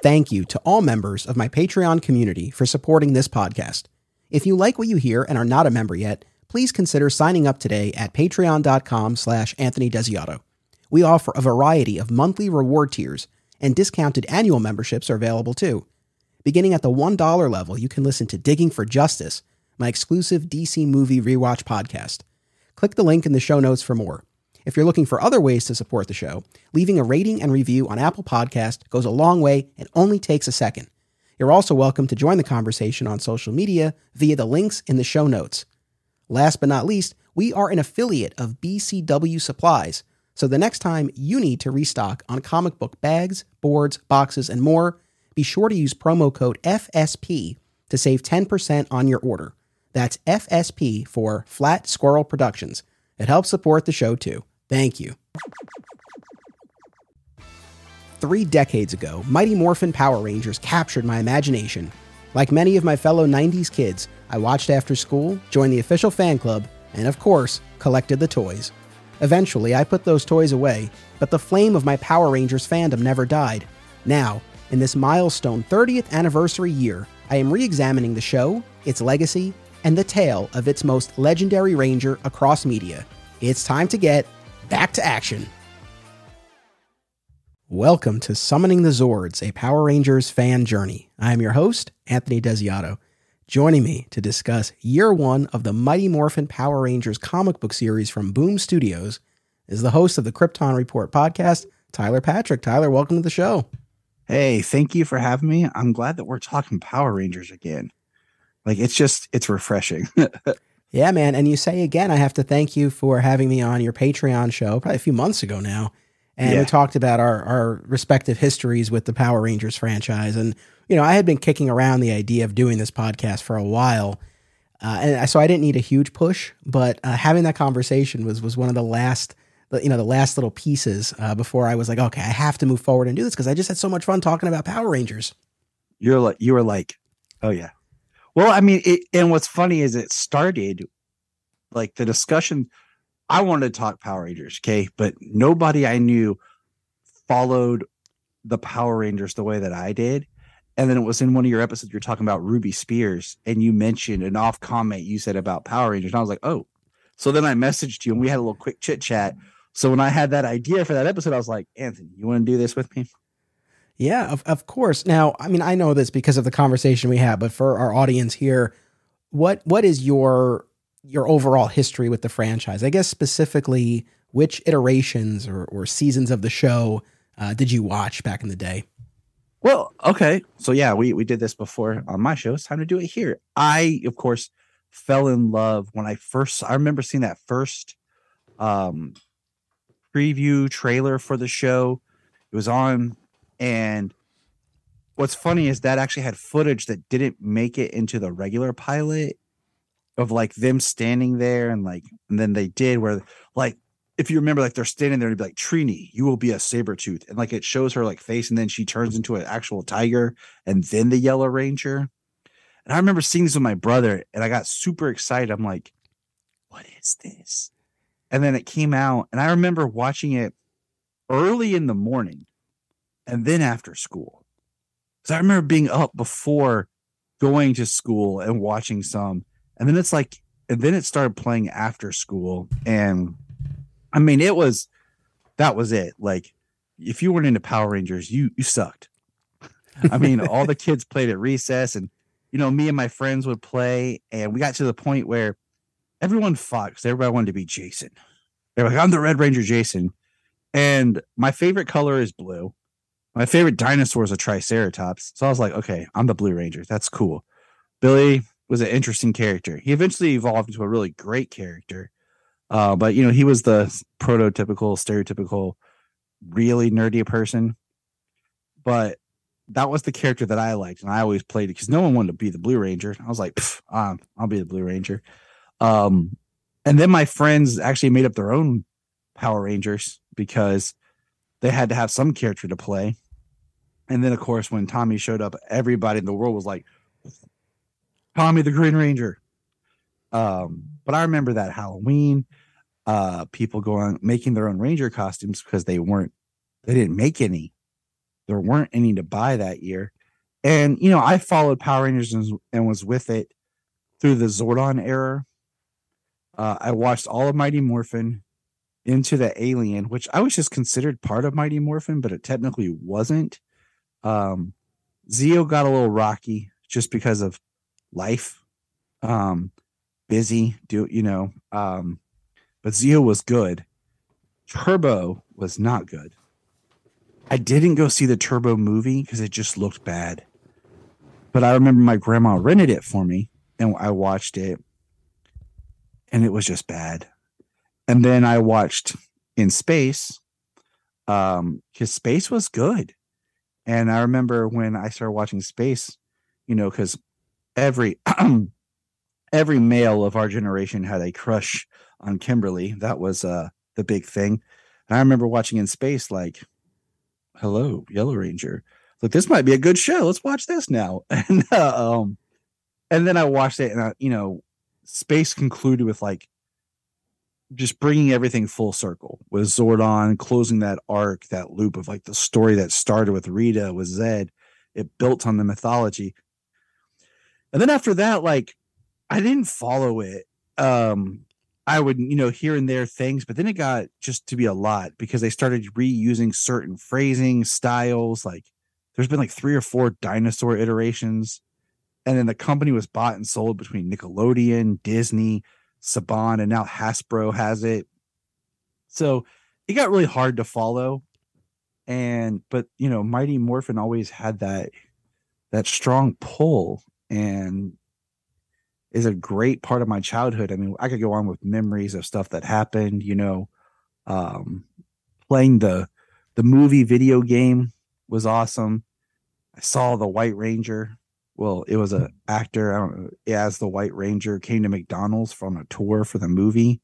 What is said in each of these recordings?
Thank you to all members of my Patreon community for supporting this podcast. If you like what you hear and are not a member yet, please consider signing up today at patreon.com/Anthony Desiato. We offer a variety of monthly reward tiers, and discounted annual memberships are available too. Beginning at the $1 level, you can listen to Digging for Justice, my exclusive DC movie rewatch podcast. Click the link in the show notes for more. If you're looking for other ways to support the show, leaving a rating and review on Apple Podcast goes a long way and only takes a second. You're also welcome to join the conversation on social media via the links in the show notes. Last but not least, we are an affiliate of BCW Supplies, so the next time you need to restock on comic book bags, boards, boxes, and more, be sure to use promo code FSP to save 10% on your order. That's FSP for Flat Squirrel Productions. It helps support the show too. Thank you. 3 decades ago, Mighty Morphin Power Rangers captured my imagination. Like many of my fellow 90s kids, I watched after school, joined the official fan club, and of course, collected the toys. Eventually, I put those toys away, but the flame of my Power Rangers fandom never died. Now, in this milestone 30th anniversary year, I am re-examining the show, its legacy, and the tale of its most legendary ranger across media. It's time to get back to action. Welcome to Summoning the Zords, a Power Rangers fan journey. I am your host, Anthony Desiato. Joining me to discuss year 1 of the Mighty Morphin Power Rangers comic book series from Boom Studios is the host of the KRYPTON Report podcast, Tyler Patrick. Tyler, welcome to the show. Hey, thank you for having me. I'm glad that we're talking Power Rangers again. Like, it's refreshing. Yeah, man. And you say again, I have to thank you for having me on your Patreon show probably a few months ago now. And we talked about our respective histories with the Power Rangers franchise. And, you know, I had been kicking around the idea of doing this podcast for a while. So I didn't need a huge push, but having that conversation was one of the last little pieces before I was like, okay, I have to move forward and do this because I just had so much fun talking about Power Rangers. You were like, oh yeah. Well, I mean, and what's funny is it started like the discussion. I wanted to talk Power Rangers, okay, but nobody I knew followed the Power Rangers the way that I did. And then it was in one of your episodes, you're talking about Ruby Spears, and you mentioned an off comment you said about Power Rangers. And I was like, oh, so then I messaged you and we had a little quick chit chat. So when I had that idea for that episode, I was like, Anthony, you want to do this with me? Yeah, of course. Now, I mean, I know this because of the conversation we had, but for our audience here, what is your overall history with the franchise? I guess specifically, which iterations or seasons of the show did you watch back in the day? Well, okay. So yeah, we did this before on my show. It's time to do it here. I, of course, fell in love when I remember seeing that first preview trailer for the show. It was on. And what's funny is that actually had footage that didn't make it into the regular pilot of like them standing there and then they did where like, if you remember, like they're standing there and be like, Trini, you will be a Sabretooth. And like, it shows her like face and then she turns into an actual tiger and then the Yellow Ranger. And I remember seeing this with my brother and I got super excited. I'm like, what is this? And then it came out and I remember watching it early in the morning. And then after school, because I remember being up before going to school and watching some, and then it started playing after school. And I mean, that was it. Like, if you weren't into Power Rangers, you sucked. I mean, all the kids played at recess and, you know, me and my friends would play. And we got to the point where everyone fought because everybody wanted to be Jason. They're like, I'm the Red Ranger Jason. And my favorite color is blue. My favorite dinosaur is a Triceratops. So I was like, okay, I'm the Blue Ranger. That's cool. Billy was an interesting character. He eventually evolved into a really great character. But, you know, he was the prototypical, stereotypical, really nerdy person. But that was the character that I liked. And I always played it because no one wanted to be the Blue Ranger. I was like, I'll be the Blue Ranger. And then my friends actually made up their own Power Rangers because they had to have some character to play. And then, of course, when Tommy showed up, everybody in the world was like, Tommy the Green Ranger. But I remember that Halloween, people making their own Ranger costumes because they didn't make any. there weren't any to buy that year. And, you know, I followed Power Rangers and was with it through the Zordon era. I watched all of Mighty Morphin into the Alien, which I was just considered part of Mighty Morphin, but it technically wasn't. Zeo got a little rocky just because of life. Busy, but Zeo was good. Turbo was not good. I didn't go see the Turbo movie because it just looked bad. But I remember my grandma rented it for me and I watched it and it was just bad. And then I watched In Space because Space was good. And I remember when I started watching Space, because every every male of our generation had a crush on Kimberly. That was the big thing. And I remember watching In Space like, hello, Yellow Ranger. Like, this might be a good show. Let's watch this now. And then I watched it and, Space concluded with like just bringing everything full circle with Zordon, closing that arc, that loop of like the story that started with Rita, with Zed. It built on the mythology. And then after that, like, I didn't follow it. I would, here and there things, but then it got just to be a lot because they started reusing certain phrasing styles. Like, there's been like 3 or 4 dinosaur iterations. And then the company was bought and sold between Nickelodeon, Disney, Saban, and now Hasbro has it. So it got really hard to follow. But Mighty Morphin always had that strong pull and is a great part of my childhood. I mean, I could go on with memories of stuff that happened, playing the movie video game was awesome. I saw the White Ranger. Well, it was an actor, I don't know, as the White Ranger came to McDonald's from a tour for the movie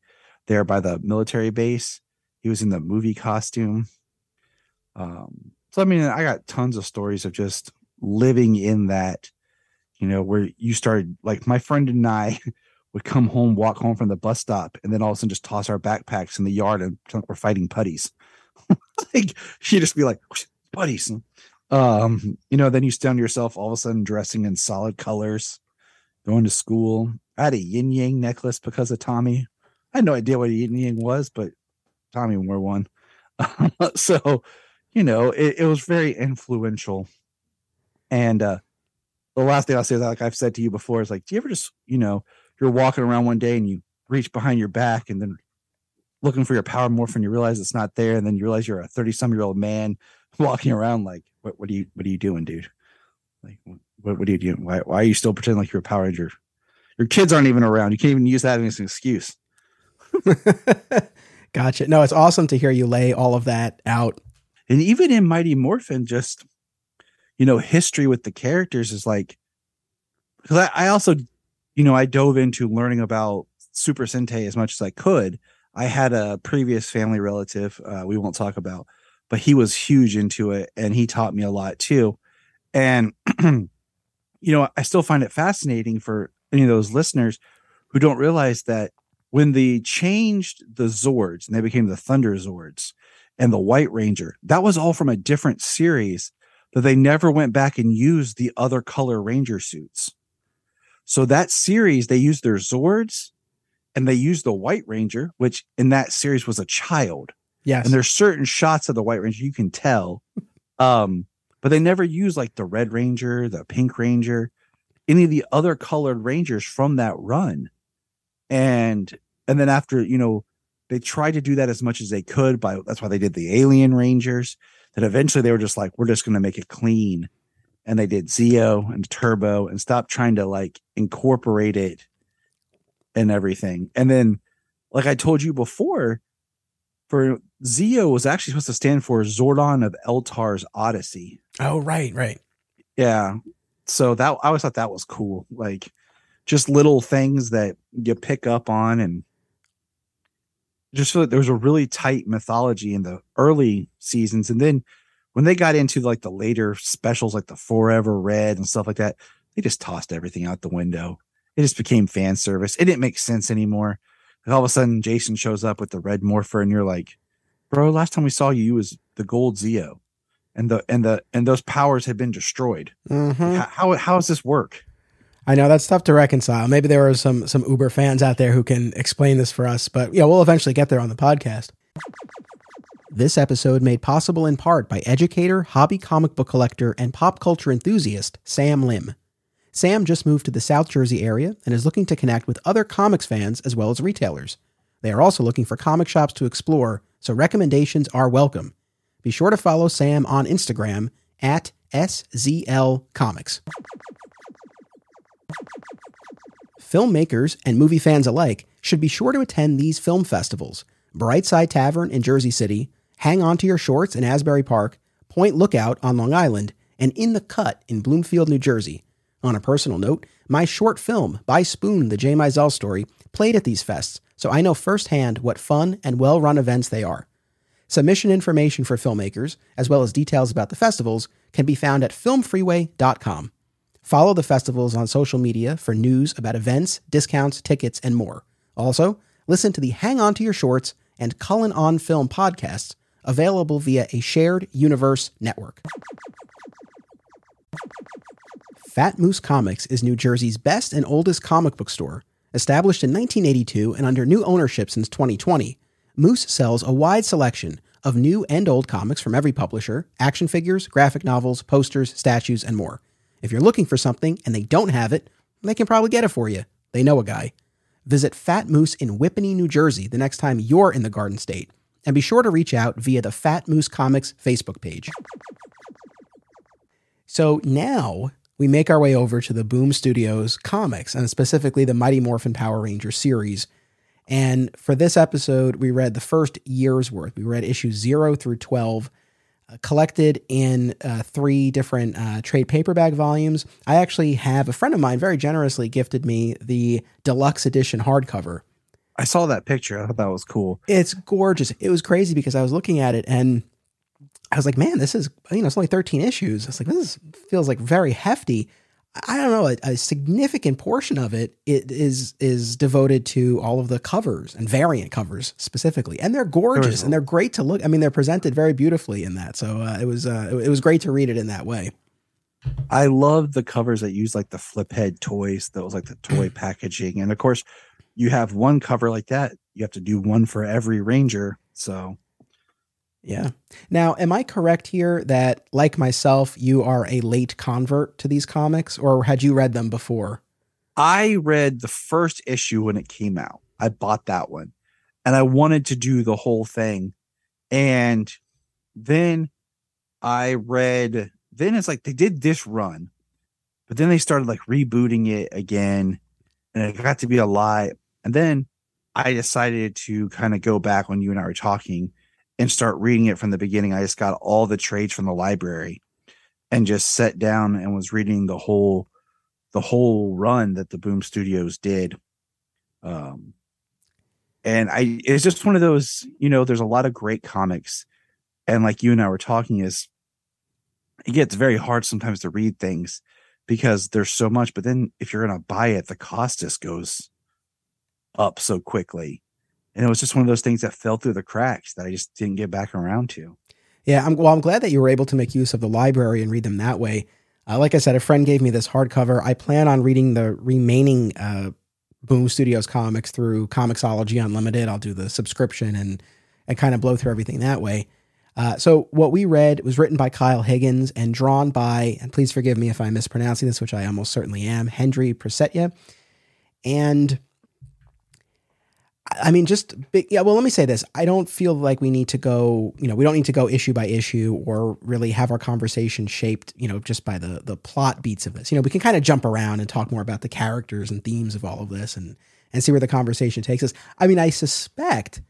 there by the military base. He was in the movie costume. So, I mean, I got tons of stories of just living in that, where you started, like my friend and I would come home, walk home from the bus stop, and then all of a sudden just toss our backpacks in the yard and pretend like we're fighting putties. Like, she'd just be like, putties. Then you stun yourself all of a sudden dressing in solid colors, going to school. I had a yin yang necklace because of Tommy. I had no idea what a yin yang was, but Tommy wore one. So, it was very influential. And the last thing I'll say is, like I've said to you before, is like, do you ever just, you're walking around one day and you reach behind your back and then looking for your power morphin, you realize it's not there, and then you realize you're a 30-some-year-old man walking around like, what are you doing, dude? Like, what are you doing? Why are you still pretending like you're a Power Ranger? Your kids aren't even around. You can't even use that as an excuse. Gotcha. No, it's awesome to hear you lay all of that out. And even in Mighty Morphin, just, history with the characters is like, because I also, I dove into learning about Super Sentai as much as I could. I had a previous family relative, we won't talk about, but he was huge into it and he taught me a lot too. And, I still find it fascinating for any of those listeners who don't realize that when they changed the Zords and they became the Thunder Zords and the White Ranger, that was all from a different series that they never went back and used the other color Ranger suits. So that series, they used their Zords and they used the White Ranger, which in that series was a child. Yes. And there's certain shots of the White Ranger you can tell. But they never used like the Red Ranger, the Pink Ranger, any of the other colored Rangers from that run. And then after, they tried to do that as much as they could that's why they did the Alien Rangers, that eventually they were just like, we're just going to make it clean. And they did Zeo and Turbo and stopped trying to like incorporate it and everything. And then, like I told you before, for Zeo was actually supposed to stand for Zordon of Eltar's Odyssey. Oh, right. Yeah. So I always thought that was cool. Like, just little things that you pick up on, and just feel like there was a really tight mythology in the early seasons. And then when they got into like the later specials, like the Forever Red and stuff like that, they just tossed everything out the window. It just became fan service. It didn't make sense anymore. And all of a sudden Jason shows up with the red morpher and you're like, bro, last time we saw you was the gold Zeo. and those powers had been destroyed. Mm-hmm. How does this work? I know that's tough to reconcile. Maybe there are some Uber fans out there who can explain this for us, but we'll eventually get there on the podcast. This episode made possible in part by educator, hobby comic book collector, and pop culture enthusiast Sam Lim. Sam just moved to the South Jersey area and is looking to connect with other comics fans as well as retailers. They are also looking for comic shops to explore, so recommendations are welcome. Be sure to follow Sam on Instagram at SZLComics. Filmmakers and movie fans alike should be sure to attend these film festivals: Brightside Tavern in Jersey City, Hang On to Your Shorts in Asbury Park, Point Lookout on Long Island, and In the Cut in Bloomfield, New Jersey. On a personal note, my short film, By Spoon, the J. Mizell Story, played at these fests, so I know firsthand what fun and well-run events they are. Submission information for filmmakers, as well as details about the festivals, can be found at filmfreeway.com. Follow the festivals on social media for news about events, discounts, tickets, and more. Also, listen to the Hang On to Your Shorts and Cullen On Film podcasts, available via a shared universe network. Fat Moose Comics is New Jersey's best and oldest comic book store. Established in 1982 and under new ownership since 2020, Moose sells a wide selection of new and old comics from every publisher, action figures, graphic novels, posters, statues, and more. If you're looking for something and they don't have it, they can probably get it for you. They know a guy. Visit Fat Moose in Whippany, New Jersey the next time you're in the Garden State, and be sure to reach out via the Fat Moose Comics Facebook page. So now we make our way over to the Boom Studios comics, and specifically the Mighty Morphin Power Rangers series. And for this episode, we read the first year's worth. We read issues 0 through 12, collected in 3 different trade paperback volumes. I actually have a friend of mine very generously gifted me the deluxe edition hardcover. I saw that picture. I thought that was cool. It's gorgeous. It was crazy because I was looking at it and I was like, man, this is, it's only 13 issues. I was like, this feels like very hefty. I don't know, a significant portion of it is devoted to all of the covers and variant covers specifically. And they're gorgeous and they're great to look. I mean, they're presented very beautifully in that. So it was great to read it in that way. I love the covers that use like the flip head toys. That was like the toy packaging. And of course you have one cover like that. You have to do one for every Ranger. So yeah. Now, am I correct here that, like myself, you are a late convert to these comics, or had you read them before? I read the first issue when it came out. I bought that one and I wanted to do the whole thing. And then it's like they did this run, but then they started like rebooting it again and it got to be a lie. And then I decided to kind of go back when you and I were talking and start reading it from the beginning. I just got all the trades from the library and just sat down and was reading the whole run that the Boom Studios did. And it's just one of those, there's a lot of great comics. And like you and I were talking, it gets very hard sometimes to read things because there's so much, but then if you're going to buy it, the cost just goes up so quickly. And it was just one of those things that fell through the cracks that I just didn't get back around to. Yeah, I'm glad that you were able to make use of the library and read them that way. Like I said, a friend gave me this hardcover. I plan on reading the remaining Boom Studios comics through Comixology Unlimited. I'll do the subscription and kind of blow through everything that way. So what we read was written by Kyle Higgins and drawn by, and please forgive me if I'm mispronouncing this, which I almost certainly am, Hendry Prasetya. And I mean, let me say this. I don't feel like we need to go, we don't need to go issue by issue or really have our conversation shaped, just by the plot beats of this. We can kind of jump around and talk more about the characters and themes of all of this and see where the conversation takes us. I mean, I suspect,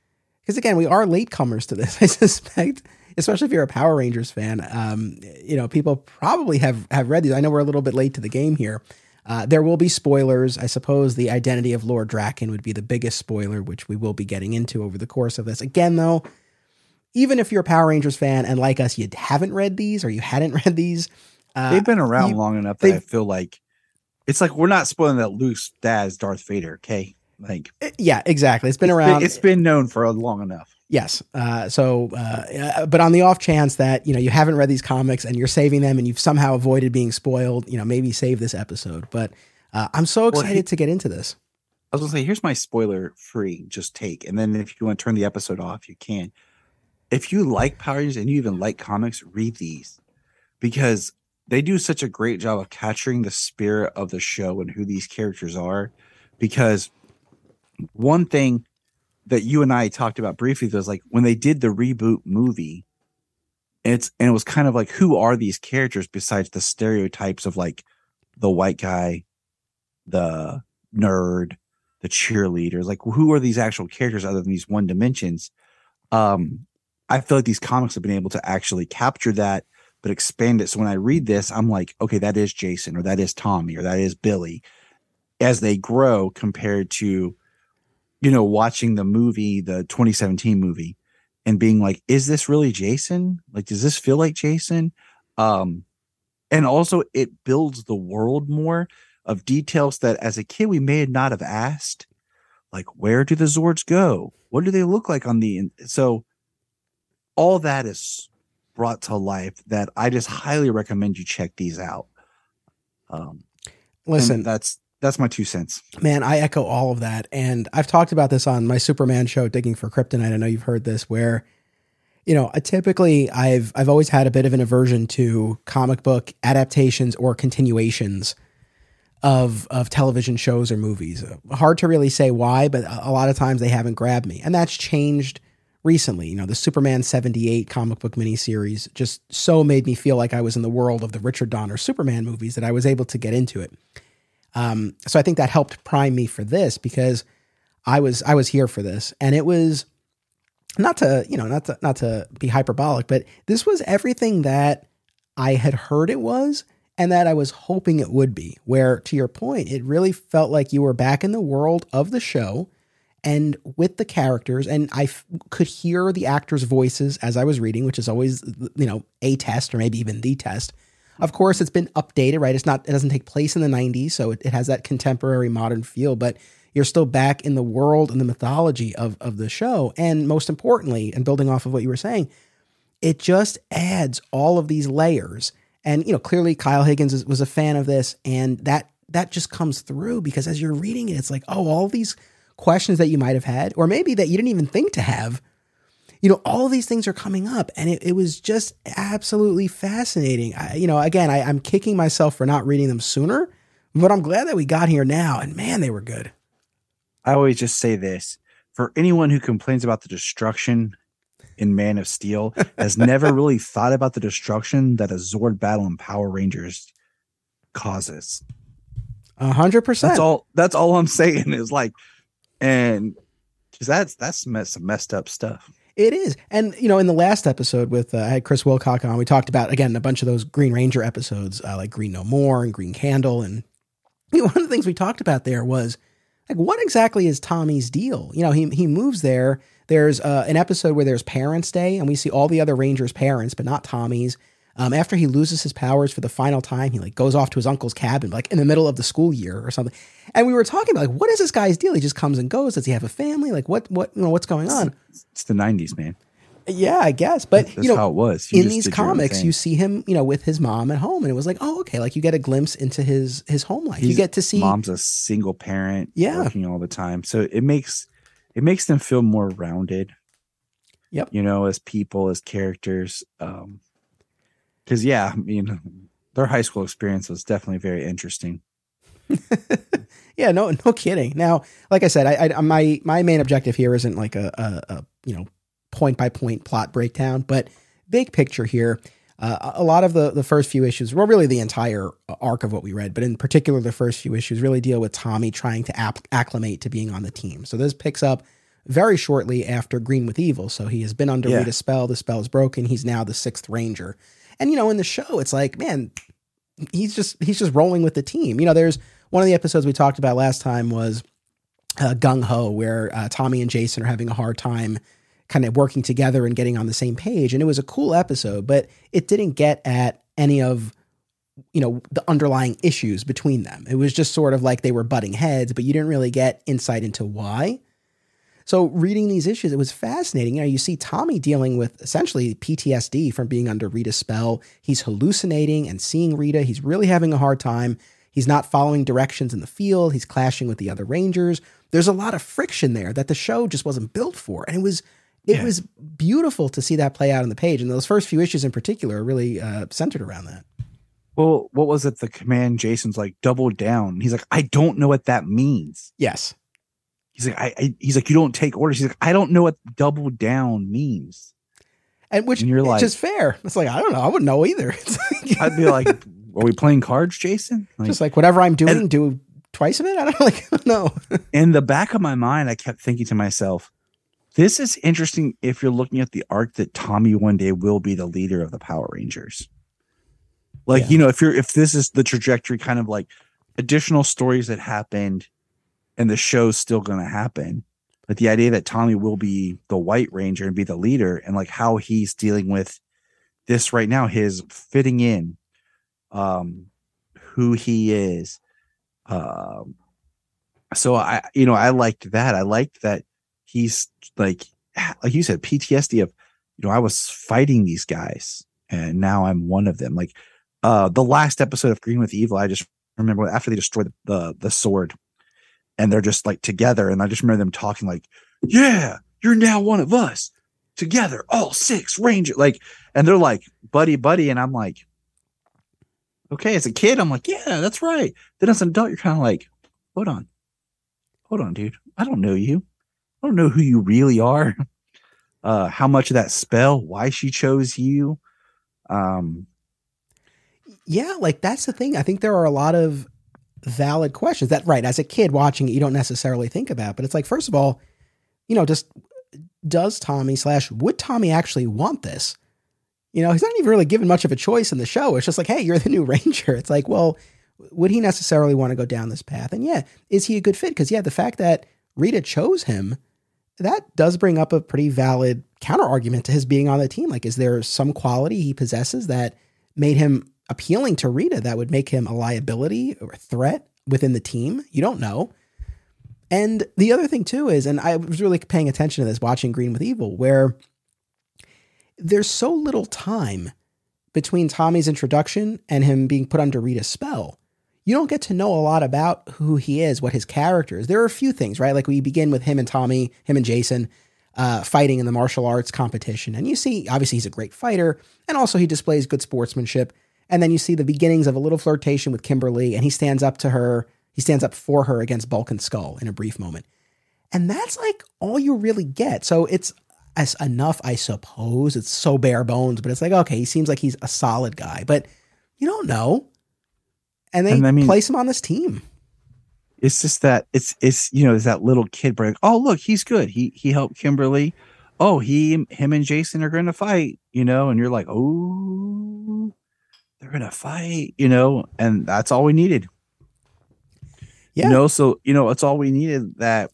because again, we are latecomers to this. I suspect, especially if you're a Power Rangers fan, people probably have read these. I know we're a little bit late to the game here. There will be spoilers. I suppose the identity of Lord Drakkon would be the biggest spoiler, which we will be getting into over the course of this. Again, though, even if you're a Power Rangers fan and like us, you haven't read these or you hadn't read these. They've been around long enough that I feel like it's like we're not spoiling that Luke's dad is Darth Vader, okay? Like, yeah, exactly. It's been around. It's been known for long enough. Yes. But on the off chance that, you haven't read these comics and you're saving them and you've somehow avoided being spoiled, maybe save this episode. But I'm so excited to get into this. I was gonna say, here's my spoiler-free just take, and then if you want to turn the episode off, you can. If you like Power Rangers and you even like comics, read these because they do such a great job of capturing the spirit of the show and who these characters are. Because one thing that you and I talked about briefly was like when they did the reboot movie, it was kind of like, who are these characters besides the stereotypes of like the white guy, the nerd, the cheerleaders? Like, who are these actual characters other than these one dimensions? I feel like these comics have been able to actually capture that, but expand it. So when I read this, I'm like, okay, that is Jason, or that is Tommy, or that is Billy, as they grow compared to, watching the movie, the 2017 movie, and being like, is this really Jason? Like, does this feel like Jason? And also it builds the world more of details that as a kid we may not have asked, like, where do the Zords go? What do they look like on so all that is brought to life that I just highly recommend you check these out. Listen, that's my 2 cents. Man, I echo all of that. And I've talked about this on my Superman show, Digging for Kryptonite. I know you've heard this, where, typically I've always had a bit of an aversion to comic book adaptations or continuations of television shows or movies. Hard to really say why, but a lot of times they haven't grabbed me. And that's changed recently. The Superman 78 comic book miniseries just so made me feel like I was in the world of the Richard Donner Superman movies that I was able to get into it. So I think that helped prime me for this, because I was here for this, and it was not to be hyperbolic, but this was everything that I had heard it was, and that I was hoping it would be, where, to your point, it really felt like you were back in the world of the show and with the characters, and I could hear the actors' voices as I was reading, which is always, a test, or maybe even the test. Of course, it's been updated, right? It doesn't take place in the 90s, so it has that contemporary modern feel, but you're still back in the world and the mythology of the show. And most importantly, and building off of what you were saying, it just adds all of these layers. And, clearly Kyle Higgins was a fan of this, and that just comes through, because as you're reading it, it's like, oh, all these questions that you might have had, or maybe that you didn't even think to have, all of these things are coming up, and it was just absolutely fascinating. I'm kicking myself for not reading them sooner, but I'm glad that we got here now, and man, they were good. I always just say this, for anyone who complains about the destruction in Man of Steel has never really thought about the destruction that a Zord battle in Power Rangers causes. 100%. That's all I'm saying is like, and because that's some messed up stuff. It is. And, in the last episode with, I had Chris Wilcock on, we talked about, again, a bunch of those Green Ranger episodes, like Green No More and Green Candle. And one of the things we talked about there was, like, what exactly is Tommy's deal? He moves there. There's an episode where there's Parents' Day, and we see all the other Rangers' parents, but not Tommy's. After he loses his powers for the final time, he goes off to his uncle's cabin, in the middle of the school year or something. And we were talking about, what is this guy's deal? He just comes and goes. Does he have a family? What's going on? It's the 90s, man. Yeah, I guess. But that's how it was. In these comics, you see him, with his mom at home, and it was like, oh, okay. Like, you get a glimpse into his home life. You get to see mom's a single parent, working all the time. So it makes them feel more rounded. Yep. As people, as characters. Because their high school experience was definitely very interesting. Yeah, no kidding. Now, like I said, my main objective here isn't like a point by point plot breakdown, but big picture here. A lot of the first few issues, well, really the entire arc of what we read, but in particular the first few issues really deal with Tommy trying to acclimate to being on the team. So this picks up very shortly after Green with Evil. So he has been under Rita's spell. The spell is broken. He's now the 6th Ranger. And, in the show, it's like, man, he's just rolling with the team. There's one of the episodes we talked about last time was Gung Ho, where Tommy and Jason are having a hard time kind of working together and getting on the same page. And it was a cool episode, but it didn't get at any of, the underlying issues between them. It was just sort of like they were butting heads, but you didn't really get insight into why. So reading these issues, it was fascinating. You see Tommy dealing with essentially PTSD from being under Rita's spell. He's hallucinating and seeing Rita. He's really having a hard time. He's not following directions in the field. He's clashing with the other Rangers. There's a lot of friction there that the show just wasn't built for. And it was beautiful to see that play out on the page. And those first few issues in particular are really centered around that. Well, what was it? The command Jason's like, double down. He's like, I don't know what that means. Yes. He's like, he's like, you don't take orders. He's like, I don't know what double down means. And you're like, just fair. It's like, I don't know. I wouldn't know either. I'd be like, are we playing cards, Jason? Like, just like whatever I'm doing, do twice of it. I don't know. In the back of my mind, I kept thinking to myself, this is interesting if you're looking at the arc that Tommy one day will be the leader of the Power Rangers. Like, if this is the trajectory, kind of like additional stories that happened and the show's still going to happen. But the idea that Tommy will be the White Ranger and be the leader, and like how he's dealing with this right now, his fitting in, who he is. So I liked that. I liked that he's like you said, PTSD of, I was fighting these guys and now I'm one of them. Like the last episode of Green with Evil, I just remember after they destroyed the sword and they're just like together. And I just remember them talking like, yeah, you're now one of us together, all 6 Rangers. Like, and they're like, buddy. And I'm like, okay, as a kid, I'm like, yeah, that's right. Then as an adult, you're kind of like, hold on, dude. I don't know you. I don't know who you really are. How much of that spell, why she chose you. Yeah, like that's the thing. I think there are a lot of valid questions that, right, as a kid watching it, you don't necessarily think about. But it's like, first of all, just does Tommy / would Tommy actually want this? He's not even really given much of a choice in the show. It's just like, hey, you're the new Ranger. It's like, well, would he necessarily want to go down this path? And yeah, is he a good fit? Because the fact that Rita chose him, that does bring up a pretty valid counter argument to his being on the team. Like, is there some quality he possesses that made him appealing to Rita that would make him a liability or a threat within the team? You don't know. And the other thing too is, and I was really paying attention to this watching Green with Evil, where there's so little time between Tommy's introduction and him being put under Rita's spell. You don't get to know a lot about who he is, what his character is. There are a few things, right? Like we begin with him and Jason fighting in the martial arts competition. And you see, obviously he's a great fighter, and also he displays good sportsmanship. And then you see the beginnings of a little flirtation with Kimberly, and he stands up for her against Bulk and Skull in a brief moment. And that's like all you really get. So it's enough, I suppose. It's so bare bones, but it's like, okay, he seems like he's a solid guy, but you don't know. And they place him on this team. It's just that it's there's that little kid brain. Oh, look, he's good. He helped Kimberly. Oh, him and Jason are going to fight, and you're like, oh, they're going to fight, and that's all we needed. Yeah. So, it's all we needed, that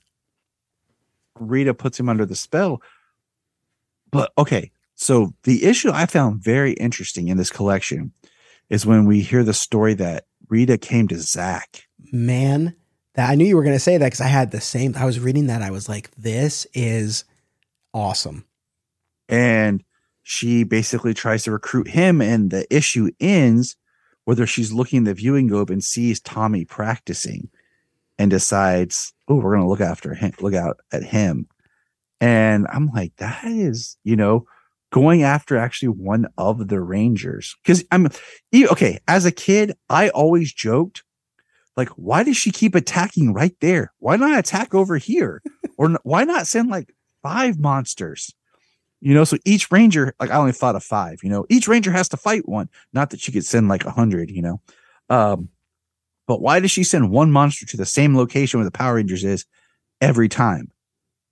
Rita puts him under the spell. But okay. So the issue I found very interesting in this collection is when we hear the story that Rita came to Zach. Man, I knew you were going to say that because I had the same. I was reading that. I was like, this is awesome. And she basically tries to recruit him. And the issue ends whether she's looking in the viewing globe and sees Tommy practicing and decides, oh, we're going to look out at him. And I'm like, that is, going after actually one of the Rangers. Because as a kid, I always joked, like, why does she keep attacking right there? Why not attack over here? Or why not send like 5 monsters? So each Ranger, like I only thought of 5, each Ranger has to fight one. Not that she could send like 100, but why does she send one monster to the same location where the Power Rangers is every time?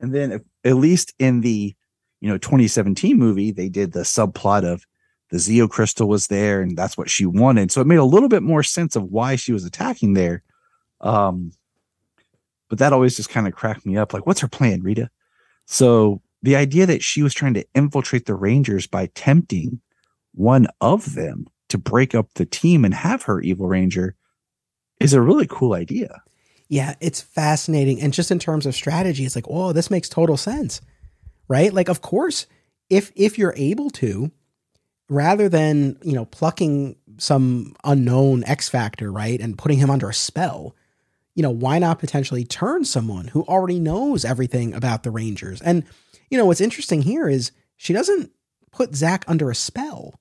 And then at least in the 2017 movie, they did the subplot of the Zeo crystal was there and that's what she wanted. So it made a little bit more sense of why she was attacking there. But that always just kind of cracked me up. Like, what's her plan, Rita? So the idea that she was trying to infiltrate the Rangers by tempting one of them to break up the team and have her evil Ranger is a really cool idea. Yeah, it's fascinating. And just in terms of strategy, it's like, oh, this makes total sense, right? Like, of course, if you're able to, rather than, plucking some unknown X factor, right, and putting him under a spell, why not potentially turn someone who already knows everything about the Rangers? And, what's interesting here is she doesn't put Zach under a spell.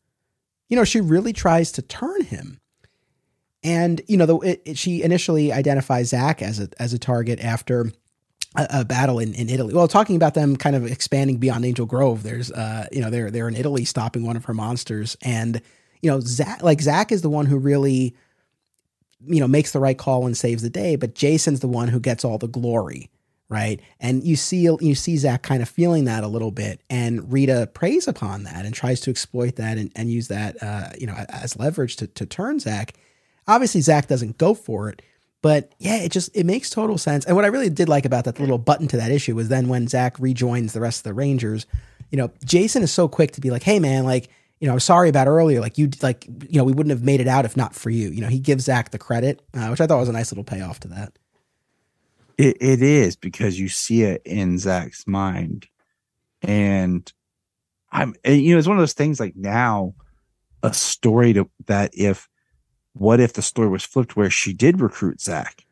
She really tries to turn him. And, she initially identifies Zach as a target after a battle in Italy. Well, talking about them kind of expanding beyond Angel Grove, there's, they're in Italy stopping one of her monsters. And, Zach is the one who really, makes the right call and saves the day, but Jason's the one who gets all the glory. Right. And you see Zach kind of feeling that a little bit, and Rita preys upon that and tries to exploit that and use that, as leverage to turn Zach. Obviously, Zach doesn't go for it, but yeah, it makes total sense. And what I really did like about that little button to that issue was then when Zach rejoins the rest of the Rangers, Jason is so quick to be like, hey man, like, I'm sorry about earlier. Like we wouldn't have made it out if not for you. He gives Zach the credit, which I thought was a nice little payoff to that. It is, because you see it in Zach's mind. And it's one of those things like now a story what if the story was flipped where she did recruit Zach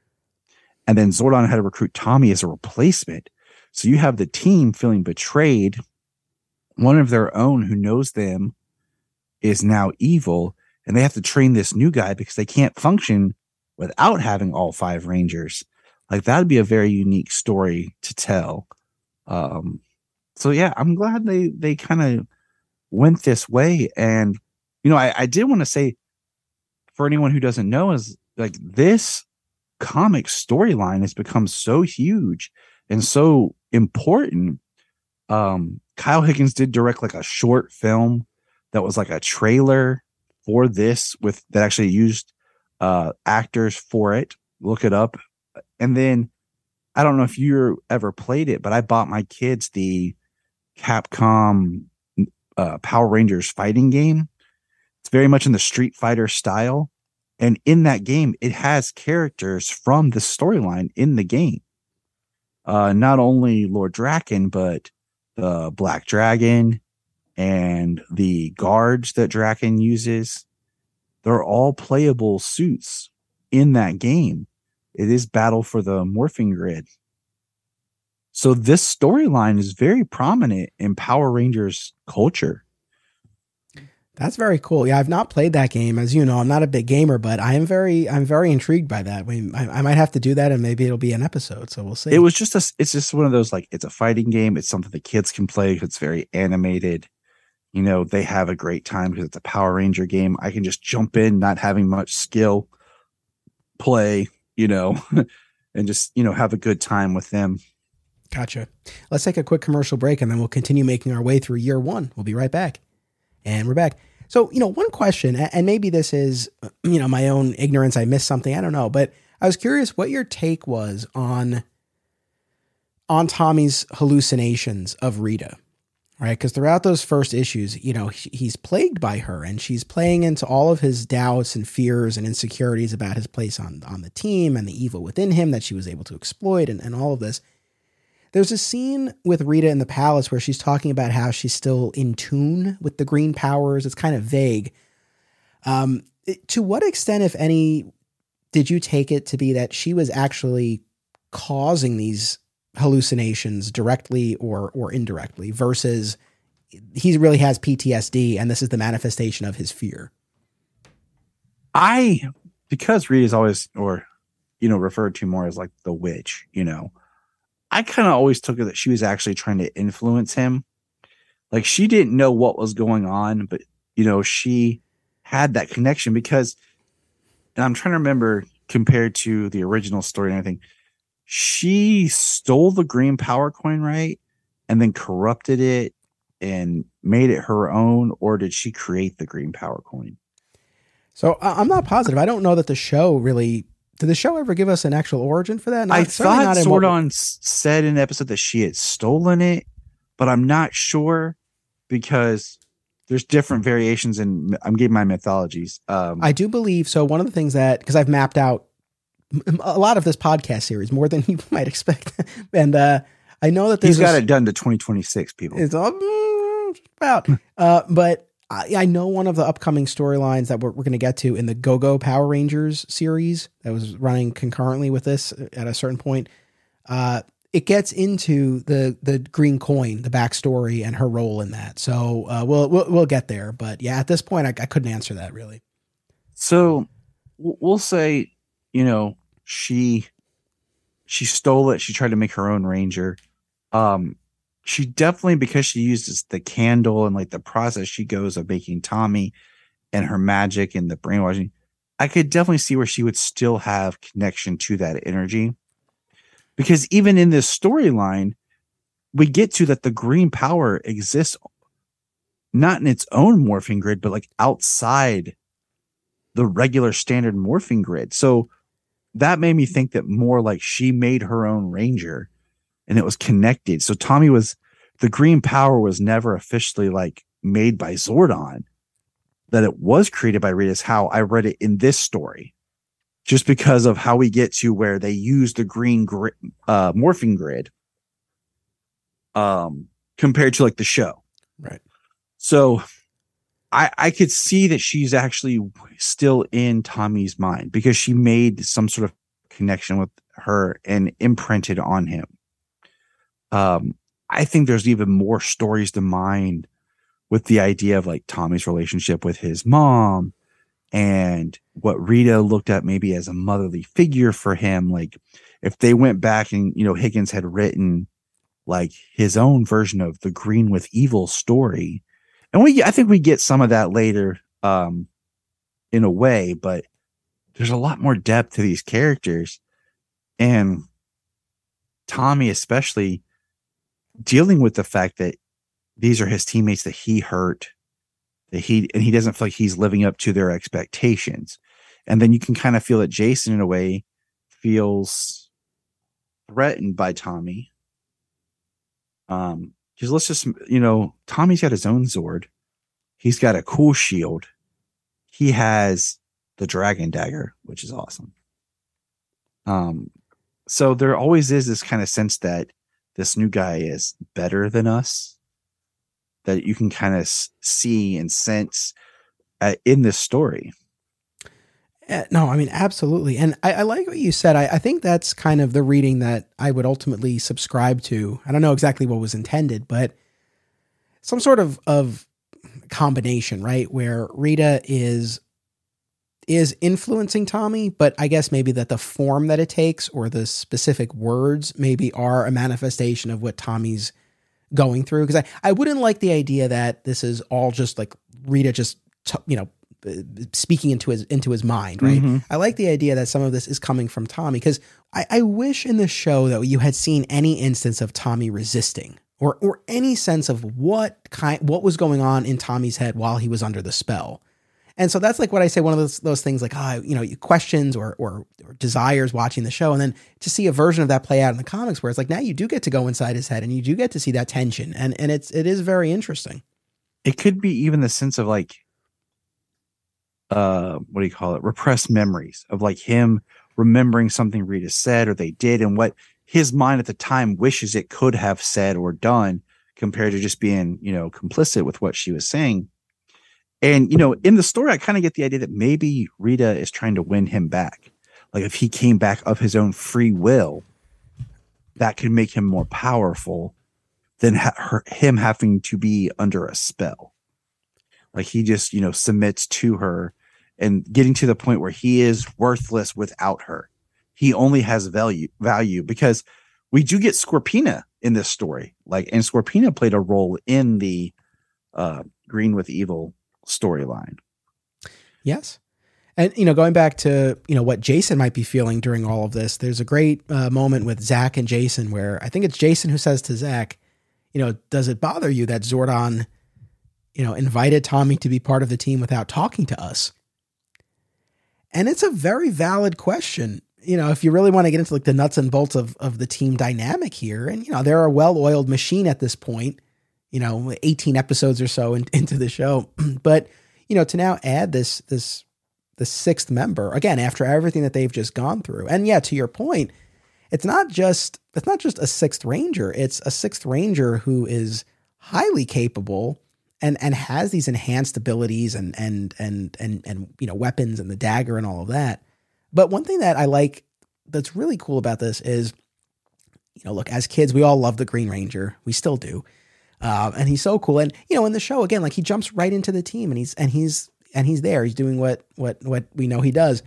and then Zordon had to recruit Tommy as a replacement. So you have the team feeling betrayed. One of their own who knows them is now evil, and they have to train this new guy because they can't function without having all 5 Rangers. Like, that'd be a very unique story to tell. So yeah, I'm glad they kind of went this way. And, I did want to say, for anyone who doesn't know, is like this comic storyline has become so huge and so important. Kyle Higgins did direct like a short film that was like a trailer for this that actually used actors for it. Look it up. And then I don't know if you ever played it, but I bought my kids the Capcom Power Rangers fighting game. It's very much in the Street Fighter style. And in that game, it has characters from the storyline in the game. Not only Lord Drakkon, but the Black Dragon and the guards that Drakkon uses. They're all playable suits in that game. It is Battle for the Morphing Grid. So this storyline is very prominent in Power Rangers culture. That's very cool. Yeah, I've not played that game. As you know, I'm not a big gamer, but I'm very intrigued by that. I might have to do that, and maybe it'll be an episode. So we'll see. It's just one of those, like, it's a fighting game. It's something the kids can play. It's very animated. They have a great time because it's a Power Ranger game. I can just jump in, not having much skill, play, and just, have a good time with them. Gotcha. Let's take a quick commercial break, and then we'll continue making our way through year 1. We'll be right back. And we're back. So, one question, and maybe this is, my own ignorance. I missed something. I don't know. But I was curious what your take was on Tommy's hallucinations of Rita, right? Because throughout those first issues, he's plagued by her, and she's playing into all of his doubts and fears and insecurities about his place on the team and the evil within him that she was able to exploit and all of this. There's a scene with Rita in the palace where she's talking about how she's still in tune with the green powers. It's kind of vague. To what extent, if any, did you take it to be that she was actually causing these hallucinations directly or indirectly versus he really has PTSD and this is the manifestation of his fear? Because Rita's always, referred to more as like the witch, I kind of always took it that she was actually trying to influence him. Like, she didn't know what was going on, but, she had that connection because, and I'm trying to remember compared to the original story and everything, she stole the green power coin, right? And then corrupted it and made it her own, or did she create the green power coin? So I'm not positive. I don't know that the show really... Did the show ever give us an actual origin for that? I thought Zordon said in an episode that she had stolen it, but I'm not sure because there's different variations and I'm getting my mythologies. I do believe so. One of the things that, because I've mapped out a lot of this podcast series, more than you might expect. And I know that he's got it done to 2026, people. It's all about, but I know one of the upcoming storylines that we're going to get to in the Go-Go Power Rangers series that was running concurrently with this at a certain point. It gets into the green coin, the backstory and her role in that. So we'll get there, but yeah, at this point I couldn't answer that really. So we'll say, she stole it. She tried to make her own Ranger. She definitely, because she uses the candle and like the process she goes of making Tommy and her magic and the brainwashing, I could definitely see where she would still have connection to that energy. Because even in this storyline, we get to that the green power exists not in its own morphing grid, but like outside the regular standard morphing grid. So that made me think that more like she made her own Ranger and it was connected. So the green power was never officially like made by Zordon, that it was created by Rita, is how I read it in this story, just because of how we get to where they use the green morphing grid compared to like the show. Right. So I could see that she's actually still in Tommy's mind because she made some sort of connection with her and imprinted on him. I think there's even more stories to mine with the idea of like Tommy's relationship with his mom and what Rita looked at maybe as a motherly figure for him. Like if they went back and, Higgins had written like his own version of the Green with Evil story. And I think we get some of that later in a way, but there's a lot more depth to these characters. And Tommy, especially, dealing with the fact that these are his teammates that he hurt, that he doesn't feel like he's living up to their expectations. And then you can kind of feel that Jason in a way feels threatened by Tommy. Because let's just, Tommy's got his own Zord. He's got a cool shield. He has the dragon dagger, which is awesome. So there always is this kind of sense that this new guy is better than us, that you can kind of see and sense in this story. No, I mean, absolutely. And I like what you said. I think that's kind of the reading that I would ultimately subscribe to. I don't know exactly what was intended, but some sort of combination, right? Where Rita is influencing Tommy, but I guess maybe that the form that it takes or the specific words maybe are a manifestation of what Tommy's going through. Because I wouldn't like the idea that this is all just like Rita just, speaking into his mind, right? Mm-hmm. I like the idea that some of this is coming from Tommy, because I wish in the show that you had seen any instance of Tommy resisting or any sense of what was going on in Tommy's head while he was under the spell. And so that's like what I say, one of those things like, questions or desires watching the show. And then to see a version of that play out in the comics where it's like, now you do get to go inside his head and you do get to see that tension. And it is very interesting. It could be even the sense of like, repressed memories of like him remembering something Rita said or they did and what his mind at the time wishes it could have said or done compared to just being, complicit with what she was saying. And, in the story, I kind of get the idea that maybe Rita is trying to win him back. Like if he came back of his own free will, that could make him more powerful than him having to be under a spell. Like he just, submits to her and getting to the point where he is worthless without her. He only has value because we do get Scorpina in this story. And Scorpina played a role in the Green with Evil storyline. Yes. And, going back to, what Jason might be feeling during all of this, there's a great moment with Zach and Jason where I think it's Jason who says to Zach, does it bother you that Zordon, invited Tommy to be part of the team without talking to us? And it's a very valid question. If you really want to get into like the nuts and bolts of the team dynamic here, and, they're a well-oiled machine at this point, 18 episodes or so into the show. But, to now add this sixth member, again, after everything that they've just gone through. And yeah, to your point, it's not just a sixth ranger. It's a sixth ranger who is highly capable and has these enhanced abilities and weapons and the dagger and all of that. But one thing that I like that's really cool about this is, look, as kids, we all love the Green Ranger. We still do. And he's so cool. And, in the show, again, like he jumps right into the team and he's there. He's doing what we know he does.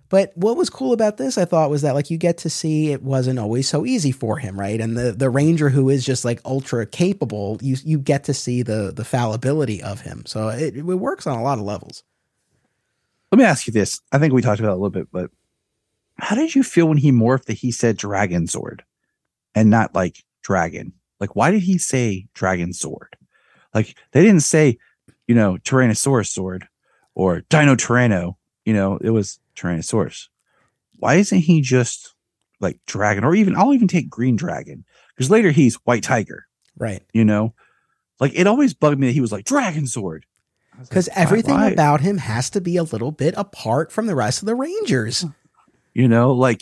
But what was cool about this, I thought, was that like you get to see it wasn't always so easy for him, right? And the Ranger who is just like ultra capable, you get to see the fallibility of him. So it works on a lot of levels. Let me ask you this. I think we talked about it a little bit, but how did you feel when he morphed that he said Dragon Sword and not like dragon? Like, why did he say Dragon Sword? Like, they didn't say, Tyrannosaurus Sword or Dino Tyranno. It was Tyrannosaurus. Why isn't he just like Dragon, or I'll even take Green Dragon, because later he's White Tiger, right? Like it always bugged me that he was like Dragon Sword, because everything about him has to be a little bit apart from the rest of the Rangers. I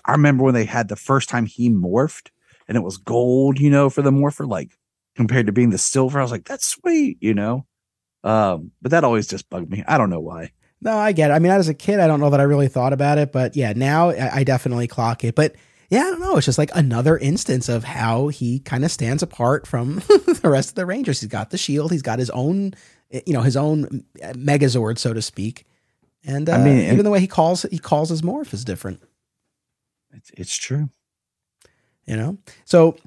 remember when they had the first time he morphed and it was gold, for the morpher, like compared to being the silver. I was like, that's sweet, but that always just bugged me. I don't know why. No, I get it. I mean, as a kid, I don't know that I really thought about it, but yeah, now I definitely clock it. But yeah, I don't know. It's just like another instance of how he kind of stands apart from the rest of the Rangers. He's got the shield. He's got his own Megazord, so to speak. And even the way he calls his morph is different. It's true. So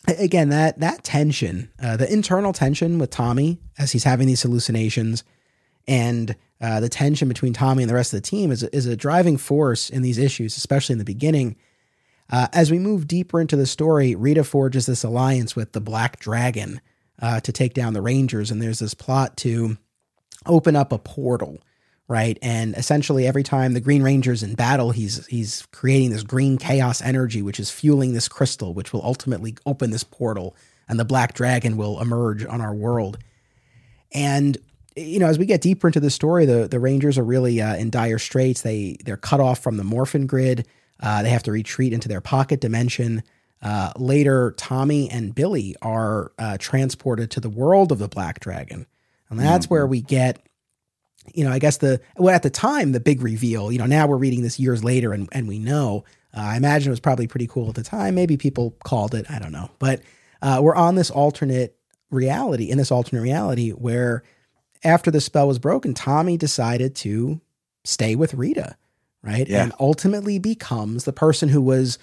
again, that tension, the internal tension with Tommy as he's having these hallucinations, and the tension between Tommy and the rest of the team is a driving force in these issues, especially in the beginning. As we move deeper into the story, Rita forges this alliance with the Black Dragon to take down the Rangers, and there's this plot to open up a portal, right? And essentially every time the Green Ranger's in battle, he's creating this green chaos energy, which is fueling this crystal, which will ultimately open this portal, and the Black Dragon will emerge on our world. And as we get deeper into the story, the Rangers are really in dire straits. They're cut off from the Morphin grid. They have to retreat into their pocket dimension. Later, Tommy and Billy are transported to the world of the Black Dragon. And that's where we get, I guess at the time, the big reveal. Now we're reading this years later and we know. I imagine it was probably pretty cool at the time. Maybe people called it. I don't know. But we're on this alternate reality where after the spell was broken, Tommy decided to stay with Rita, right? Yeah. And ultimately becomes the person who was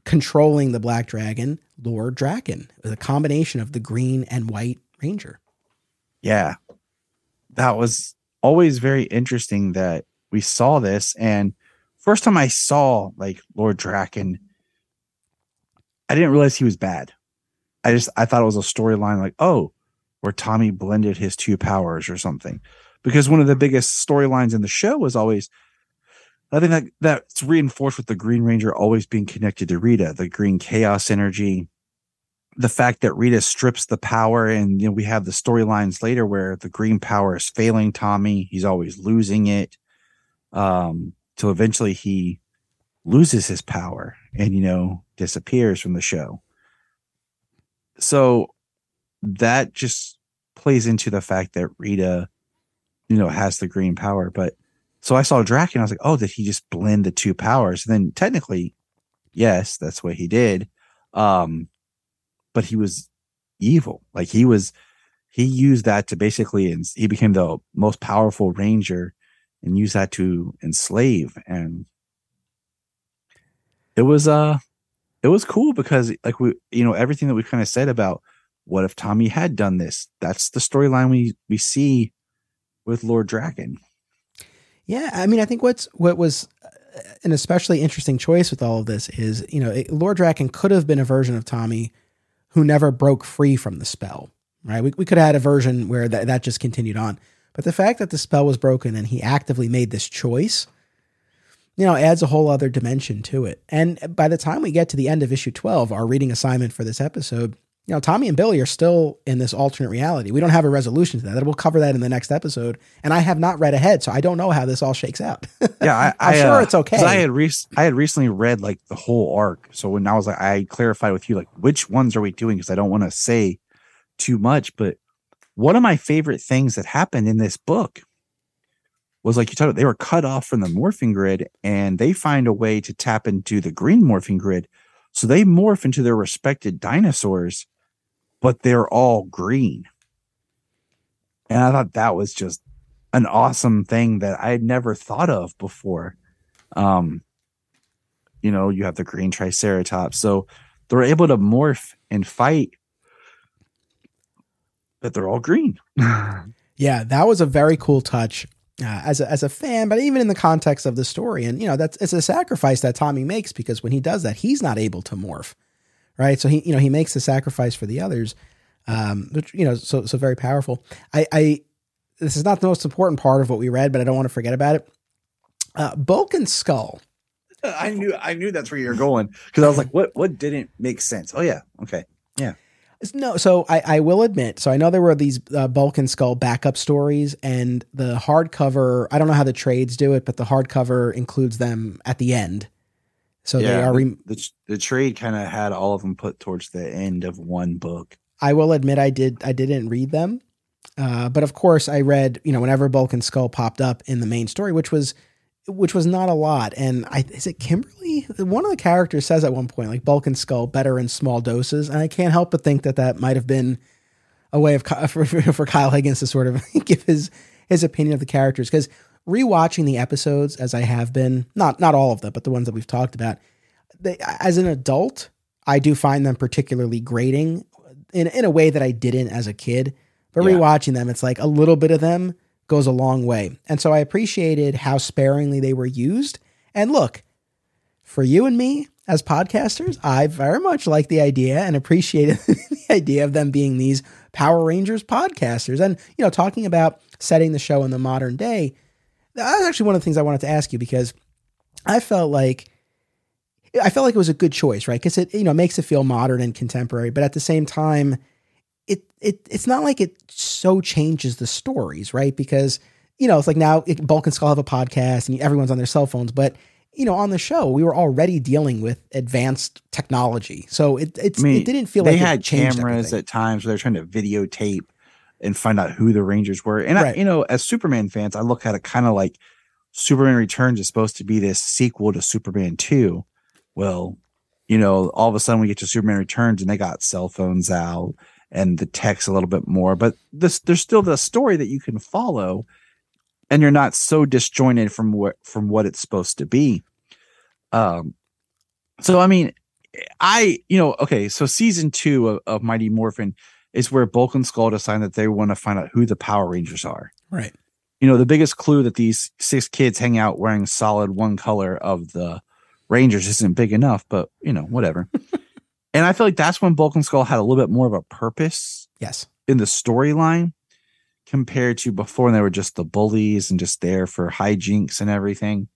controlling the Black Dragon, Lord Drakkon, with a combination of the Green and White Ranger. Yeah. That was always very interesting that we saw this. And first time I saw like Lord Drakkon, I didn't realize he was bad. I thought it was a storyline like, where Tommy blended his two powers or something. Because one of the biggest storylines in the show was always, I think that's reinforced with the Green Ranger always being connected to Rita, the green chaos energy, the fact that Rita strips the power, and we have the storylines later where the green power is failing Tommy. He's always losing it. Till eventually he loses his power and, disappears from the show. So that just plays into the fact that Rita, has the green power. But so I saw Drakkon, I was like, did he just blend the two powers? And then technically, yes, that's what he did. But he was evil. Like he used that to basically, he became the most powerful Ranger and used that to enslave. And it was cool because like everything that we kind of said about, what if Tommy had done this? That's the storyline we see with Lord Drakkon. Yeah, I mean, I think what was an especially interesting choice with all of this is, Lord Drakkon could have been a version of Tommy who never broke free from the spell, right? We could have had a version where that just continued on. But the fact that the spell was broken and he actively made this choice, adds a whole other dimension to it. And by the time we get to the end of issue 12, our reading assignment for this episode, Tommy and Billy are still in this alternate reality. We don't have a resolution to that. We'll cover that in the next episode. And I have not read ahead, so I don't know how this all shakes out. Yeah, I'm sure it's okay. I had recently read like the whole arc. So when I was like, I clarified with you, like, which ones are we doing? Because I don't want to say too much. But one of my favorite things that happened in this book was, like you talked about, they were cut off from the morphing grid, and they find a way to tap into the green morphing grid. So they morph into their respected dinosaurs, but they're all green. And I thought that was just an awesome thing that I had never thought of before. You have the green Triceratops. So they're able to morph and fight, but they're all green. Yeah, that was a very cool touch as a fan, but even in the context of the story. And, it's a sacrifice that Tommy makes, because when he does that, he's not able to morph. Right. So he makes the sacrifice for the others. Which, so very powerful. This is not the most important part of what we read, but I don't want to forget about it. Bulk and Skull. I knew that's where you're going, because I was like, what didn't make sense? Oh yeah. Okay. Yeah. No. So I will admit, so I know there were these Bulk and Skull backup stories, and the hardcover, I don't know how the trades do it, but the hardcover includes them at the end. So yeah, they are the trade kind of had all of them put towards the end of one book. I will admit I didn't read them. But of course I read, whenever Bulk and Skull popped up in the main story, which was not a lot. And is it Kimberly? One of the characters says at one point, like, Bulk and Skull better in small doses. And I can't help but think that might've been a way of for Kyle Higgins to sort of give his opinion of the characters. Cause rewatching the episodes, as I have been, not all of them, but the ones that we've talked about, as an adult, I do find them particularly grating in a way that I didn't as a kid. But rewatching them, it's like a little bit of them goes a long way. And so I appreciated how sparingly they were used. And look, for you and me as podcasters, I very much like the idea and appreciated the idea of them being these Power Rangers podcasters. And, talking about setting the show in the modern day, that was actually one of the things I wanted to ask you, because I felt like it was a good choice, right? Because it, makes it feel modern and contemporary, but at the same time, it's not like it so changes the stories, right? Because, it's like now Bulk and Skull have a podcast and everyone's on their cell phones, but on the show, we were already dealing with advanced technology. So it didn't feel like they had changed cameras everything. at times where they're trying to videotape and find out who the Rangers were. And right. As Superman fans, I look at it kind of like Superman Returns is supposed to be this sequel to Superman 2. Well, all of a sudden we get to Superman Returns and they got cell phones out and the text a little bit more, but there's still the story that you can follow, and you're not so disjointed from what it's supposed to be. So I mean, so season 2 of Mighty Morphin is where Bulk and Skull decide that they want to find out who the Power Rangers are. Right. The biggest clue that these 6 kids hang out wearing solid one color of the Rangers isn't big enough, but whatever. And I feel like that's when Bulk and Skull had a little bit more of a purpose. Yes. In the storyline compared to before, when they were just the bullies and just there for hijinks and everything.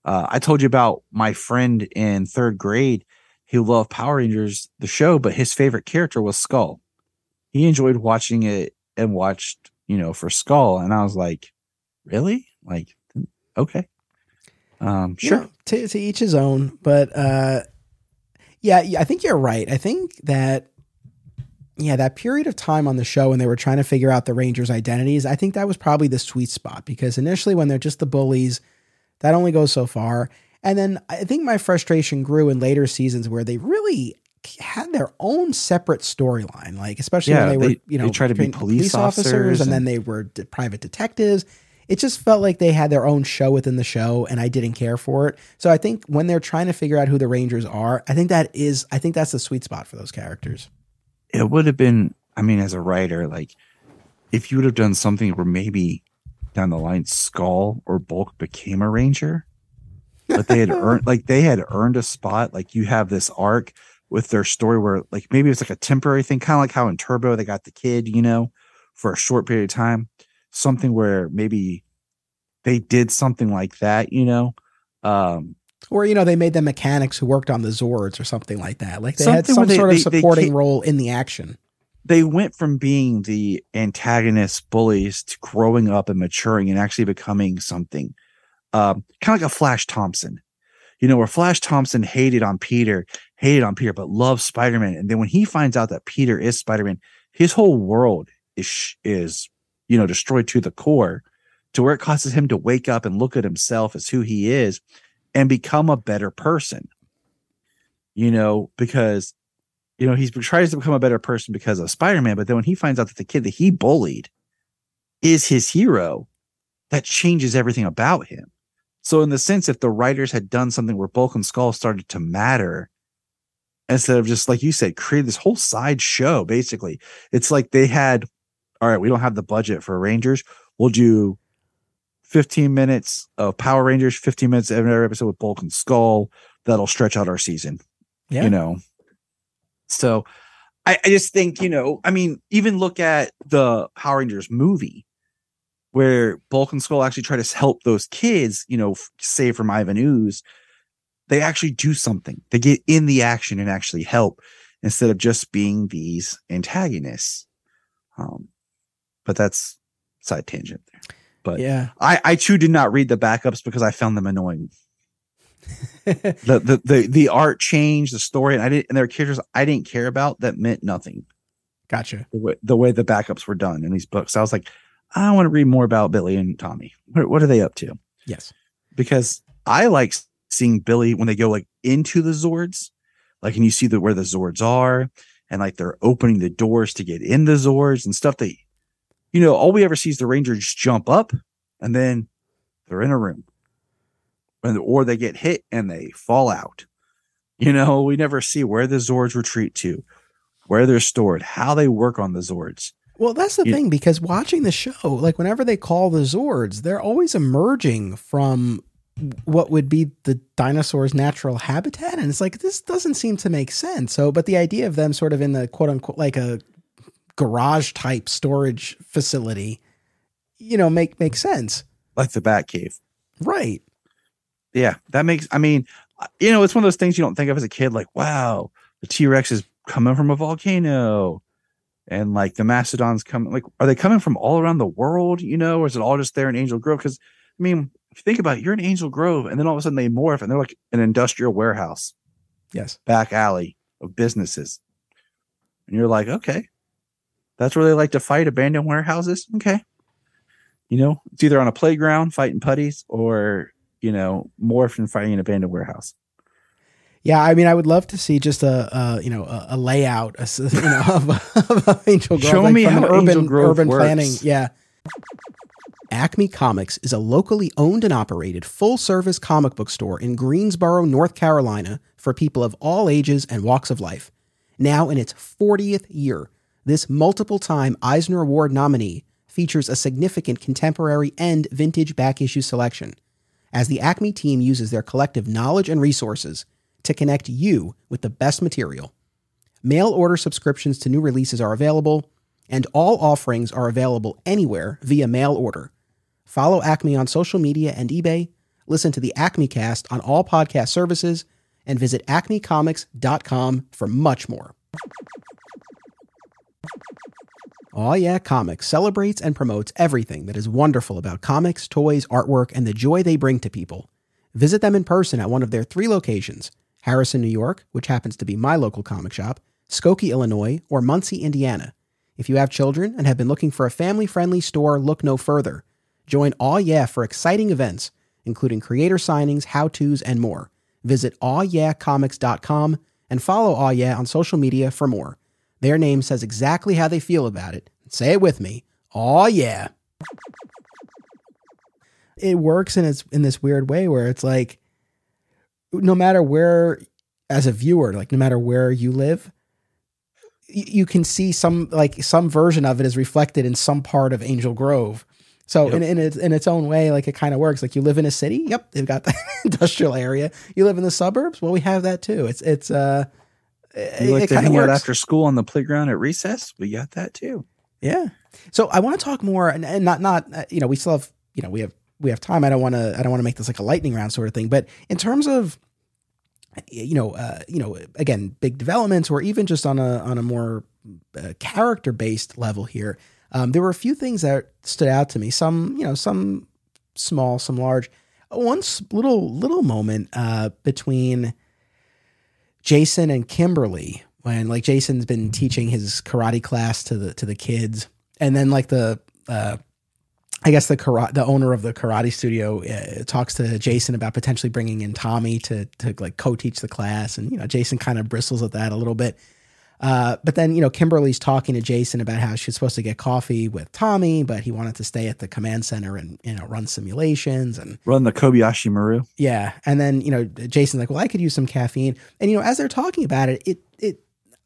I told you about my friend in 3rd grade who loved Power Rangers, the show, but his favorite character was Skull. He enjoyed watching it and watched, for Skull. And I was like, really? Like, okay. Sure. To each his own, but I think you're right. I think that that period of time on the show when they were trying to figure out the Rangers' identities, I think that was probably the sweet spot, because initially when they're just the bullies, that only goes so far. And then I think my frustration grew in later seasons where they really had their own separate storyline, like especially when they were, they tried to be police officers and then they were private detectives. It just felt like they had their own show within the show, and I didn't care for it. So I think when they're trying to figure out who the Rangers are, I think that's the sweet spot for those characters. It would have been, as a writer, like if you would have done something where maybe down the line Skull or Bulk became a Ranger, but they had earned a spot. Like you have this arc with their story where like maybe it's like a temporary thing, kind of like how in Turbo they got the kid, for a short period of time. Something where maybe they did something like that, Or, they made them mechanics who worked on the Zords or something like that. Like they had Something some where sort of supporting role in the action. They went from being the antagonist bullies to growing up and maturing and actually becoming something. Kind of like a Flash Thompson, where Flash Thompson hated on Peter, but loved Spider-Man. And then when he finds out that Peter is Spider-Man, his whole world is destroyed to the core, to where it causes him to wake up and look at himself as who he is and become a better person, because he tries to become a better person because of Spider-Man. But then when he finds out that the kid that he bullied is his hero, that changes everything about him. So in the sense, if the writers had done something where Bulk and Skull started to matter, instead of just, like you said, create this whole side show, basically, it's like they had, all right, we don't have the budget for Rangers. We'll do 15 minutes of Power Rangers, 15 minutes every episode with Bulk and Skull. That'll stretch out our season, So I just think, even look at the Power Rangers movie where Bulk and Skull actually try to help those kids, save from Ivan Ooze. They actually do something. They get in the action and actually help instead of just being these antagonists. But that's side tangent there. But yeah, I too did not read the backups because I found them annoying. the art change, the story, and their characters I didn't care about, that meant nothing. Gotcha. The way the backups were done in these books, I was like, I want to read more about Billy and Tommy. What are they up to? Yes, because I like seeing Billy when they go like into the Zords, like, and you see where the Zords are, and like they're opening the doors to get in the Zords and stuff. That all we ever see is the Rangers jump up and then they're in a room. Or they get hit and they fall out. We never see where the Zords retreat to, where they're stored, how they work on the Zords. Well, that's the thing, because watching the show, like whenever they call the Zords, they're always emerging from what would be the dinosaur's natural habitat. And it's like, this doesn't seem to make sense. So, but the idea of them sort of in the quote unquote, like a garage type storage facility, makes sense. Like the Batcave. Right. Yeah, that makes, it's one of those things you don't think of as a kid, like, wow, the T-Rex is coming from a volcano and like the Mastodons coming, like, are they coming from all around the world, or is it all just there in Angel Grove? Because, if you think about it, you're in Angel Grove and then all of a sudden they morph and they're like an industrial warehouse. Yes. Back alley of businesses. And you're like, okay, that's where they like to fight, abandoned warehouses. Okay. It's either on a playground fighting putties or, morph and fighting an abandoned warehouse. Yeah, I would love to see just a layout, of Angel Grove. Show me how Angel Grove urban works. Planning. Yeah. Acme Comics is a locally owned and operated full-service comic book store in Greensboro, North Carolina, for people of all ages and walks of life. Now in its 40th year, this multiple-time Eisner Award nominee features a significant contemporary and vintage back-issue selection, as the Acme team uses their collective knowledge and resources to connect you with the best material. Mail order subscriptions to new releases are available, and all offerings are available anywhere via mail order. Follow Acme on social media and eBay, listen to the Acme Cast on all podcast services, and visit acmecomics.com for much more. Aw Yeah Comics celebrates and promotes everything that is wonderful about comics, toys, artwork, and the joy they bring to people. Visit them in person at one of their 3 locations, Harrison, New York, which happens to be my local comic shop, Skokie, Illinois, or Muncie, Indiana. If you have children and have been looking for a family-friendly store, look no further. Join Aw Yeah for exciting events, including creator signings, how-tos, and more. Visit awyeahcomics.com and follow Aw Yeah on social media for more. Their name says exactly how they feel about it. Say it with me. Aw yeah. It works in this weird way where it's like, no matter where, as a viewer, like no matter where you live, you can see some version of it is reflected in some part of Angel Grove. So yep. in its own way, like it kind of works. Like you live in a city. Yep. They've got the industrial area. You live in the suburbs. Well, we have that too. You like to hang out after school on the playground at recess? We got that too. Yeah. So I want to talk more and not, we still have, we have we have time, I don't want to make this like a lightning round sort of thing. But in terms of, again, big developments, or even just on a more character-based level here, there were a few things that stood out to me. Some small, some large. One little moment between Jason and Kimberly, when like Jason's been teaching his karate class to the kids, and then like the owner of the karate studio talks to Jason about potentially bringing in Tommy to like co-teach the class, and Jason kind of bristles at that a little bit. But then, Kimberly's talking to Jason about how she's supposed to get coffee with Tommy, but he wanted to stay at the command center and, run simulations and run the Kobayashi Maru. Yeah. And then, Jason's like, well, I could use some caffeine. And, as they're talking about it,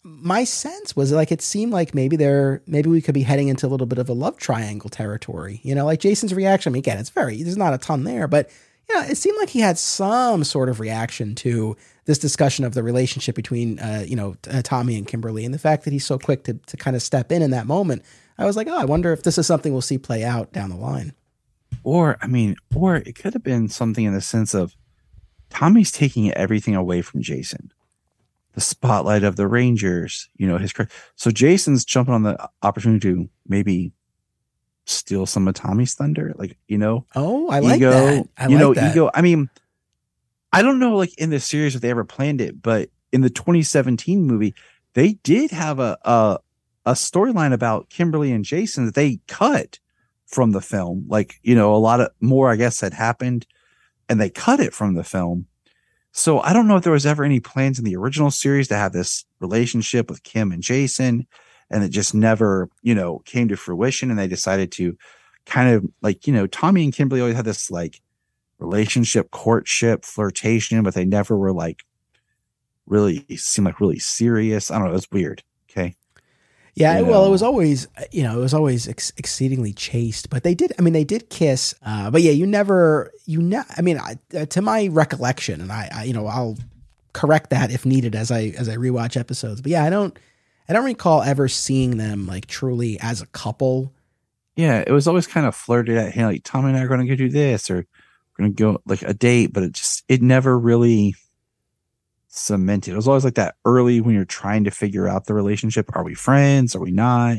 my sense was like, it seemed like maybe we could be heading into a little bit of a love triangle territory, like Jason's reaction. I mean, again, there's not a ton there, but it seemed like he had some sort of reaction to this discussion of the relationship between, Tommy and Kimberly, and the fact that he's so quick to kind of step in that moment. I was like, oh, I wonder if this is something we'll see play out down the line. Or it could have been something in the sense of Tommy's taking everything away from Jason. The spotlight of the Rangers, so Jason's jumping on the opportunity to maybe steal some of Tommy's thunder, Oh, I like that. Ego. I mean, I don't know, like in this series if they ever planned it, but in the 2017 movie, they did have a storyline about Kimberly and Jason that they cut from the film. Like, a lot of more, I guess, had happened, and they cut it from the film. So I don't know if there was ever any plans in the original series to have this relationship with Kim and Jason, and it just never, came to fruition. And they decided to kind of like, Tommy and Kimberly always had this like relationship, courtship, flirtation, but they never were like really seemed like really serious. I don't know. It was weird. Okay. Yeah. Well, it was always, exceedingly chaste, but they did kiss. But yeah, to my recollection, and I'll correct that if needed as I rewatch episodes, but yeah, I don't recall ever seeing them like truly as a couple. Yeah. It was always kind of flirted at, hey, like Tommy and I are going to go do this, or we're going to go like a date, but it never really cemented. It was always like that early when you're trying to figure out the relationship. Are we friends? Are we not?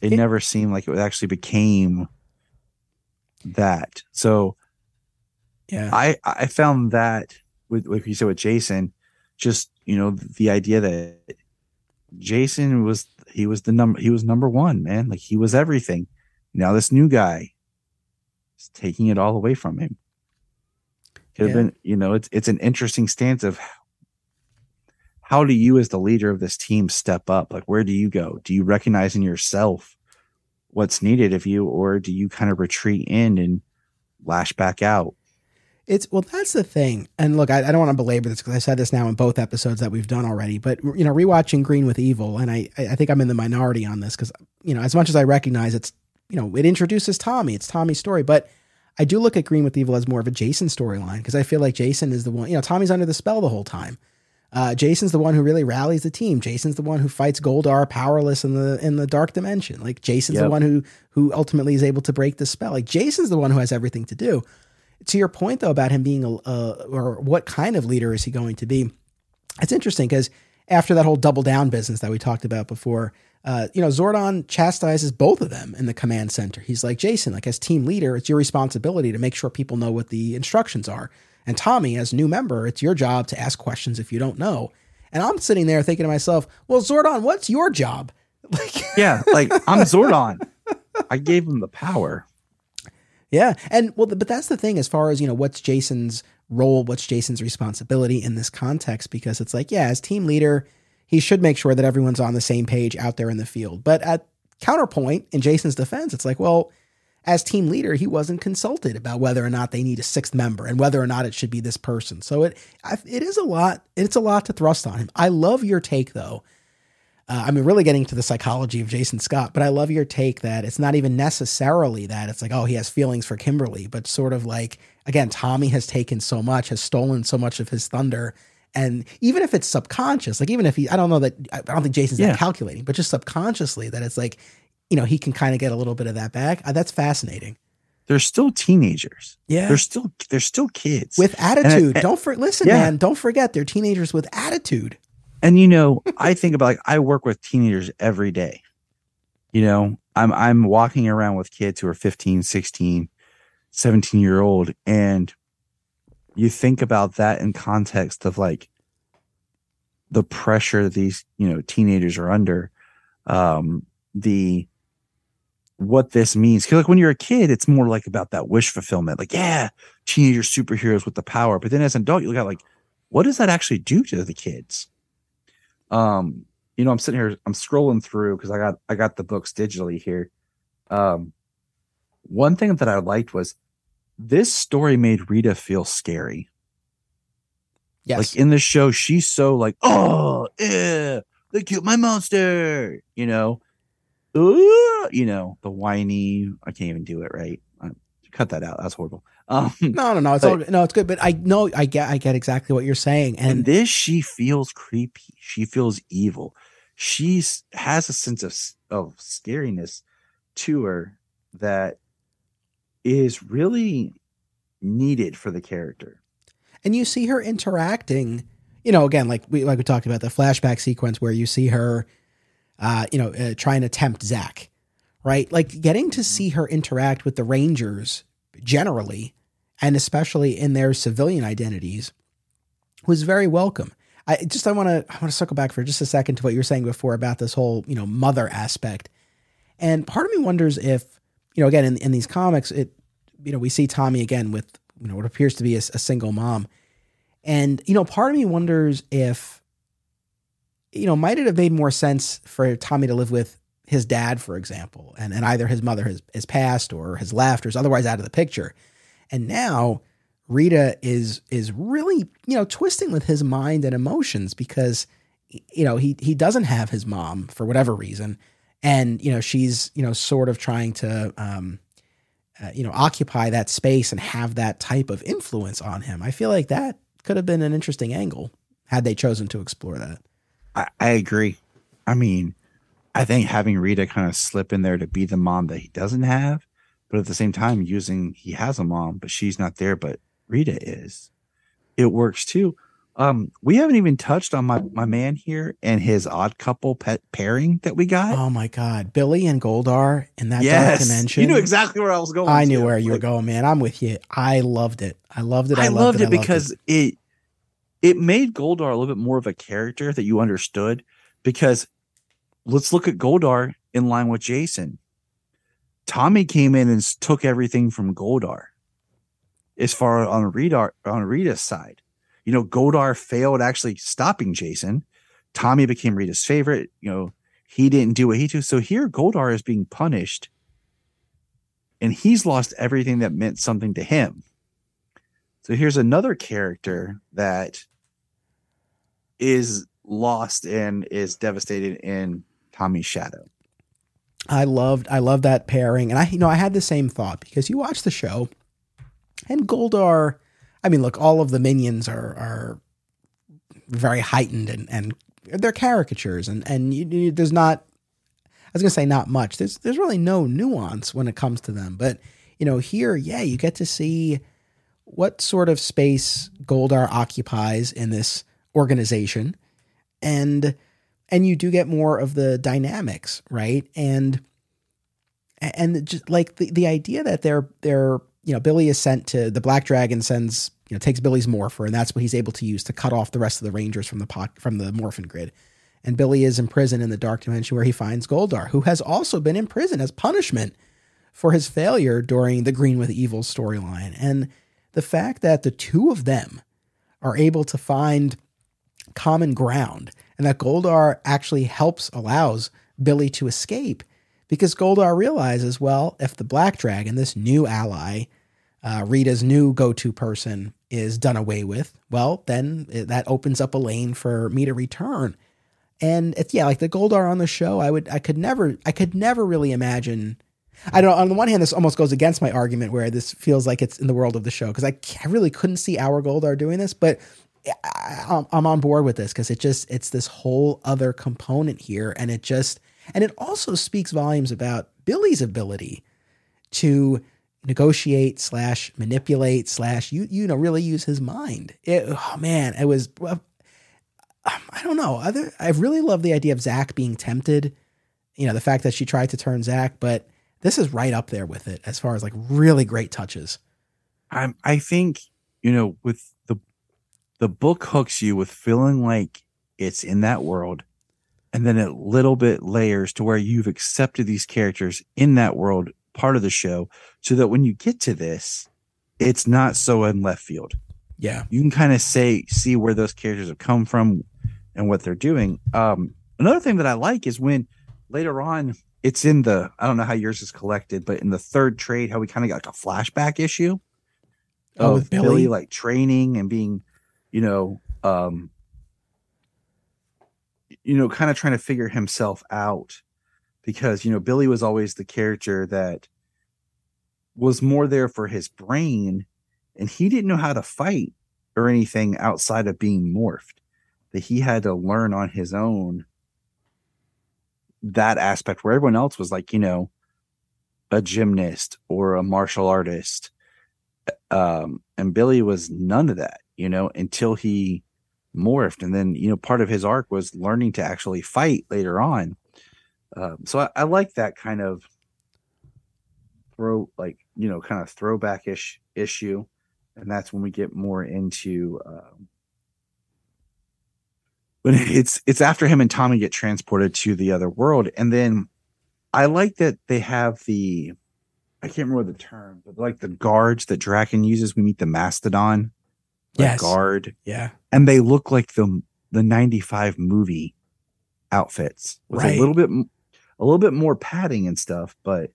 It never seemed like it actually became that. So yeah, I found that with you said with Jason, just, the idea that Jason was number one, man. Like he was everything. Now this new guy is taking it all away from him. Could have been, it's an interesting stance of how do you as the leader of this team step up? Like, where do you go? Do you recognize in yourself what's needed of you, or do you kind of retreat in and lash back out? That's the thing. And look, I don't want to belabor this because I said this now in both episodes that we've done already, but rewatching Green with Evil, and I think I'm in the minority on this because, as much as I recognize it's, it introduces Tommy, it's Tommy's story, but I do look at Green with Evil as more of a Jason storyline because I feel like Jason is the one, Tommy's under the spell the whole time. Jason's the one who really rallies the team. Jason's the one who fights Goldar powerless in the dark dimension. Like Jason's the one who ultimately is able to break the spell. Like Jason's the one who has everything to do. To your point though about him being or what kind of leader is he going to be? It's interesting because after that whole double down business that we talked about before, Zordon chastises both of them in the command center. He's like, Jason, like as team leader, it's your responsibility to make sure people know what the instructions are. And Tommy, as new member, it's your job to ask questions if you don't know. And I'm sitting there thinking to myself, well, Zordon, what's your job? Yeah, like I'm Zordon. I gave him the power. Yeah. And but that's the thing as far as, what's Jason's role, what's Jason's responsibility in this context, because it's like, yeah, as team leader, he should make sure that everyone's on the same page out there in the field. But at counterpoint, in Jason's defense, it's like, well, as team leader, he wasn't consulted about whether or not they need a sixth member and whether or not it should be this person. So it is a lot. It's a lot to thrust on him. I love your take though. Really getting to the psychology of Jason Scott, but I love your take that it's not even necessarily that it's like, oh, he has feelings for Kimberly, but sort of like, again, Tommy has taken so much, has stolen so much of his thunder. And even if it's subconscious, like even if I don't think Jason's that calculating, but just subconsciously that it's like, he can kind of get a little bit of that back. That's fascinating. they're still teenagers. Yeah. They're still kids with attitude. And man, don't forget they're teenagers with attitude. And I think about, like, I work with teenagers every day. I'm walking around with kids who are 15, 16, 17-year-old, and you think about that in context of like the pressure these teenagers are under, what this means. Because like when you're a kid, it's more like about that wish fulfillment, like, yeah, teenager superheroes with the power. But then as an adult, you look at like, what does that actually do to the kids? I'm sitting here, I'm scrolling through because I got the books digitally here. One thing that I liked was this story made Rita feel scary. Yes. Like in the show, she's so like, oh, yeah, they killed my monster, the whiny, I can't even do it right. Cut that out. That's horrible. No. It's good. But I get exactly what you're saying. And this, she feels creepy. She feels evil. She has a sense of scariness to her that is really needed for the character. And you see her interacting, again, like we talked about the flashback sequence where you see her, trying to tempt Zach, right? Like getting to see her interact with the Rangers generally, and especially in their civilian identities, was very welcome. I want to circle back for just a second to what you were saying before about this whole, mother aspect. And part of me wonders if, again, in these comics, we see Tommy again with, what appears to be a single mom. And, part of me wonders if, might it have made more sense for Tommy to live with his dad, for example, and either his mother has passed or has left or is otherwise out of the picture. And now Rita is really, twisting with his mind and emotions because, he doesn't have his mom for whatever reason. And, she's, sort of trying to, occupy that space and have that type of influence on him. I feel like that could have been an interesting angle had they chosen to explore that. I agree. I mean, I think having Rita kind of slip in there to be the mom that he doesn't have, but at the same time he has a mom, but she's not there, but Rita is. It works too. We haven't even touched on my man here and his odd couple pairing that we got. Oh my God. Billy and Goldar in that dark dimension. You knew exactly where I was going. I knew where you were going, man. I'm with you. I loved it. I loved it because it made Goldar a little bit more of a character that you understood, because let's look at Goldar in line with Jason. Tommy came in and took everything from Goldar as far on Rita's side. Goldar failed actually stopping Jason. Tommy became Rita's favorite. He didn't do what he did. So here Goldar is being punished and he's lost everything that meant something to him. So here's another character that is lost and is devastated in Tommy's shadow. I loved that pairing. And I had the same thought because you watch the show and Goldar, I mean, look, all of the minions are very heightened and they're caricatures and there's not, I was going to say not much. There's really no nuance when it comes to them. But, here, you get to see what sort of space Goldar occupies in this organization. And you do get more of the dynamics, right? And just like the idea that they're Billy is sent to the Black Dragon takes Billy's morpher, and that's what he's able to use to cut off the rest of the Rangers from the morphin grid. And Billy is in prison in the dark dimension where he finds Goldar, who has also been in prison as punishment for his failure during the Green with Evil storyline. And the fact that the two of them are able to find common ground and that Goldar actually allows Billy to escape, because Goldar realizes, well, if the Black Dragon, this new ally, Rita's new go-to person, is done away with, well, then that opens up a lane for me to return. And it's, like the Goldar on the show, I could never really imagine. I don't know. On the one hand, this almost goes against my argument where this feels like it's in the world of the show, because I really couldn't see our Goldar doing this, but I'm on board with this because it's this whole other component here. And it also speaks volumes about Billy's ability to negotiate slash manipulate slash really use his mind. It was, I don't know. I really love the idea of Zach being tempted. The fact that she tried to turn Zach, but this is right up there with it as far as like really great touches. I think, with the book hooks you with feeling like it's in that world, and then a little bit layers to where you've accepted these characters in that world, part of the show, so that when you get to this, it's not so in left field. Yeah. You can kind of see where those characters have come from and what they're doing. Another thing that I like is when later on it's in I don't know how yours is collected, but in the third trade, how we kind of got like a flashback issue with Billy like training and being, kind of trying to figure himself out, because, Billy was always the character that was more there for his brain, and he didn't know how to fight or anything outside of being morphed, that he had to learn on his own that aspect, where everyone else was like, a gymnast or a martial artist. And Billy was none of that, until he morphed. And then, part of his arc was learning to actually fight later on. So I like that kind of throwback-ish issue. And that's when we get more into, when it's after him and Tommy get transported to the other world. And then I like that they have I can't remember the term, but like the guards that Drakkon uses. We meet the Mastodon guard. Yeah. And they look like the 95 movie outfits with a little bit more padding and stuff, but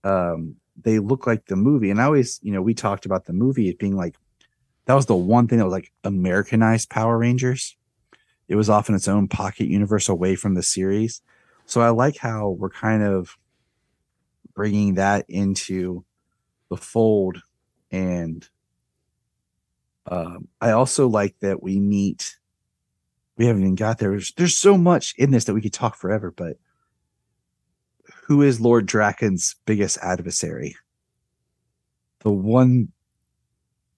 they look like the movie. And I always, we talked about the movie as being like, that was the one thing that was like Americanized Power Rangers. It was often its own pocket universe away from the series. So I like how we're kind of bringing that into the fold. And I also like that we haven't even got there. There's so much in this that we could talk forever, but who is Lord Drakkon's biggest adversary? The one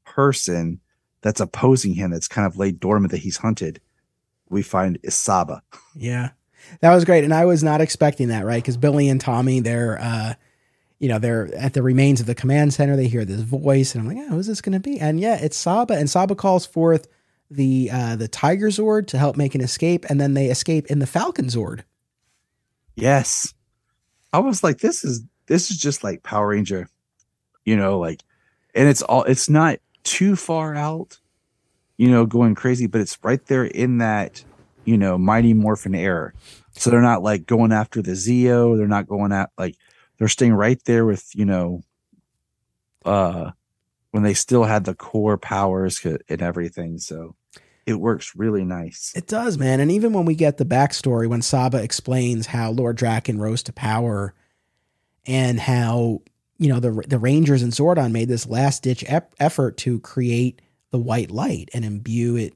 person that's opposing him, that's kind of laid dormant, that he's hunted, we find is Saba. Yeah, that was great. And I was not expecting that, right? Because Billy and Tommy, they're at the remains of the command center. They hear this voice, and I'm like, who's this going to be? And yeah, it's Saba. And Saba calls forth the Tiger Zord to help make an escape, and then they escape in the Falcon Zord. Yes, I was like, this is just like Power Ranger, and it's not too far out, going crazy, but it's right there in that, Mighty Morphin era. So they're not like going after the Zeo. They're not going at they're staying right there with, when they still had the core powers and everything. So it works really nice. It does, man. And even when we get the backstory, when Saba explains how Lord Drakkon rose to power and how, the Rangers and Zordon made this last ditch effort to create the white light and imbue it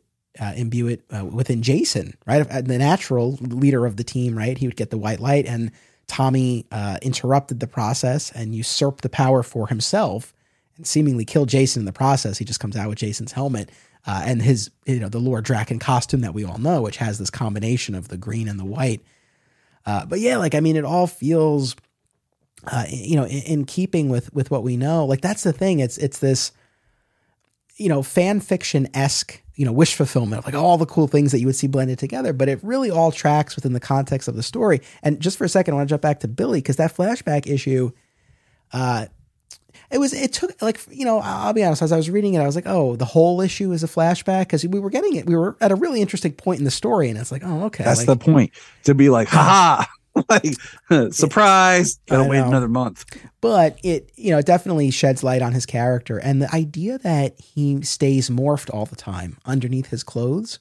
within Jason, right? The natural leader of the team, right? He would get the white light, and Tommy interrupted the process and usurped the power for himself and seemingly killed Jason in the process. He just comes out with Jason's helmet and his, the Lord Drakkon costume that we all know, which has this combination of the green and the white. But yeah, it all feels, in keeping with what we know. Like, that's the thing. It's this, fan fiction-esque, wish fulfillment of like all the cool things that you would see blended together, but it really all tracks within the context of the story. And just for a second, I want to jump back to Billy, because that flashback issue, it took I'll be honest, as I was reading it, I was like, oh, the whole issue is a flashback, because we were at a really interesting point in the story, and it's like, oh, okay. That's the point, to be like, haha, surprise, gotta wait another month. But it definitely sheds light on his character, and the idea that he stays morphed all the time underneath his clothes,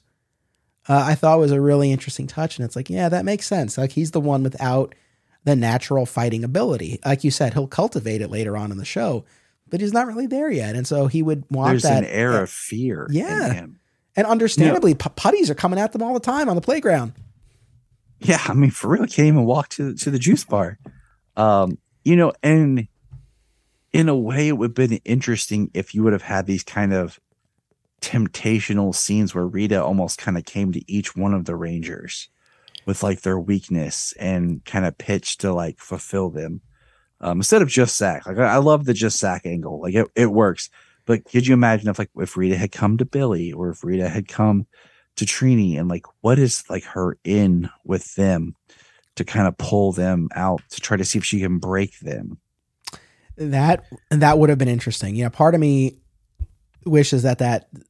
I thought was a really interesting touch. And it's like, yeah, that makes sense. Like, he's the one without the natural fighting ability. Like you said, he'll cultivate it later on in the show, but he's not really there yet. And so he would want There's that an air of fear in him. And understandably, putties are coming at them all the time on the playground. Yeah, I mean, for real, can't even walk to the juice bar. And in a way, it would have been interesting if you would have had these kind of temptational scenes where Rita almost kind of came to each one of the Rangers with like their weakness and kind of pitched to like fulfill them. Instead of just Zach. Like I love the just Zach angle. Like it works. But could you imagine if Rita had come to Billy, or if Rita had come to Trini, and like what is like her in with them to kind of pull them out to try to see if she can break them? That would have been interesting. You know, part of me wishes that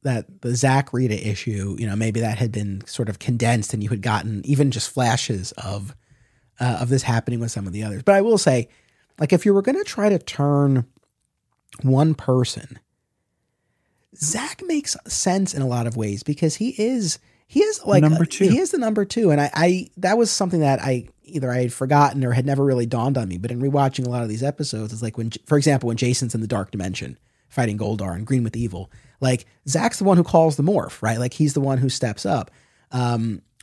the Zach Rita issue, you know, maybe that had been sort of condensed and you had gotten even just flashes of this happening with some of the others. But I will say, like, if you were going to try to turn one person, Zach makes sense in a lot of ways because he is like number two. He is the number two. And I that was something that I had forgotten or had never really dawned on me. But in rewatching a lot of these episodes, it's like when, for example, when Jason's in the dark dimension fighting Goldar and Green with Evil, like Zach's the one who calls the morph, right? Like he's the one who steps up.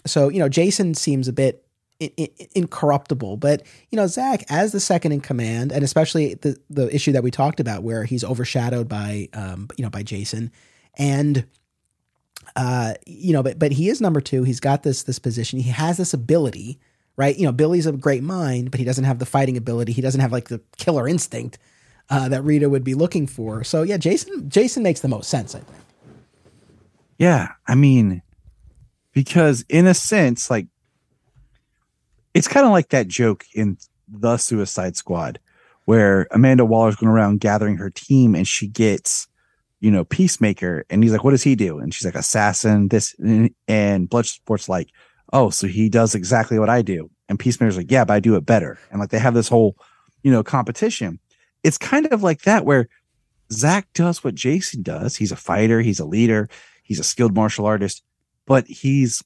So, you know, Jason seems a bit incorruptible, but you know, Zach as the second in command, and especially the issue that we talked about where he's overshadowed by, by Jason, and but he is number two. He's got this position. He has this ability, right? You know, Billy's a great mind, but he doesn't have the fighting ability. He doesn't have like the killer instinct that Rita would be looking for. So yeah, Jason makes the most sense, I think. Yeah, I mean, because in a sense, like, it's kind of like that joke in The Suicide Squad where Amanda Waller's going around gathering her team and she gets, you know, Peacemaker, and he's like, what does he do? And she's like, assassin, this, and Bloodsport's like, oh, so he does exactly what I do. And Peacemaker's like, yeah, but I do it better. And like they have this whole, you know, competition. It's kind of like that where Zach does what Jason does. He's a fighter, he's a leader, he's a skilled martial artist, but he's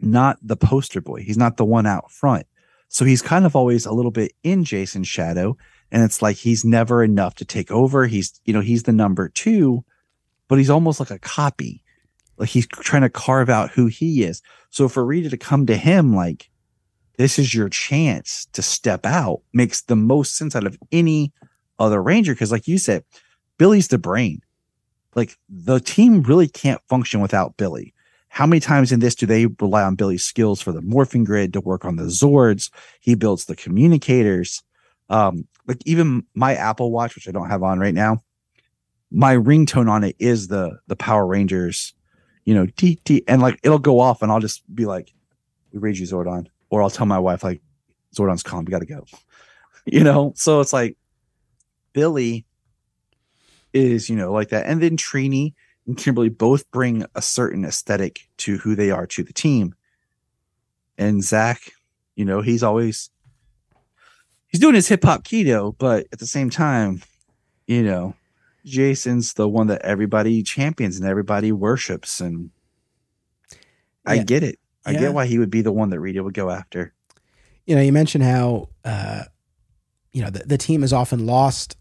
not the poster boy. He's not the one out front. So he's kind of always a little bit in Jason's shadow. And it's like, he's never enough to take over. He's the number two, but he's almost like a copy. Like he's trying to carve out who he is. So for Rita to come to him, like, this is your chance to step out, makes the most sense out of any other Ranger. Cause like you said, Billy's the brain. Like the team really can't function without Billy. How many times in this do they rely on Billy's skills for the morphing grid to work on the Zords? He builds the communicators. Like even my Apple Watch, which I don't have on right now, my ringtone on it is the Power Rangers, you know, and like it'll go off and I'll just be like, we raise you Zordon. Or I'll tell my wife, like, Zordon's calm, we got to go. You know? So it's like Billy is, you know, like that. And then Trini and Kimberly both bring a certain aesthetic to who they are to the team. And Zach, you know, he's doing his hip hop keto, but at the same time, you know, Jason's the one that everybody champions and everybody worships. And I get it. I get why he would be the one that Rita would go after. You know, you mentioned how, the team is often lost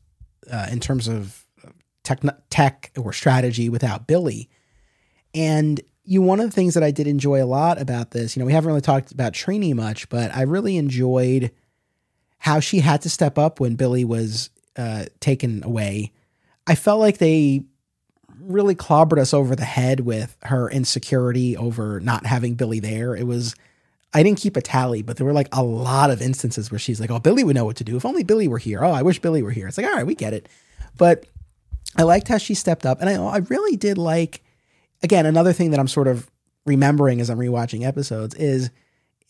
in terms of tech or strategy without Billy. And one of the things that I did enjoy a lot about this, you know, we haven't really talked about Trini much, but I really enjoyed how she had to step up when Billy was taken away. I felt like they really clobbered us over the head with her insecurity over not having Billy there. I didn't keep a tally, but there were like a lot of instances where she's like, oh, Billy would know what to do. If only Billy were here. Oh, I wish Billy were here. It's like, all right, we get it. But I liked how she stepped up. And I really did like, again, another thing that I'm sort of remembering as I'm rewatching episodes is,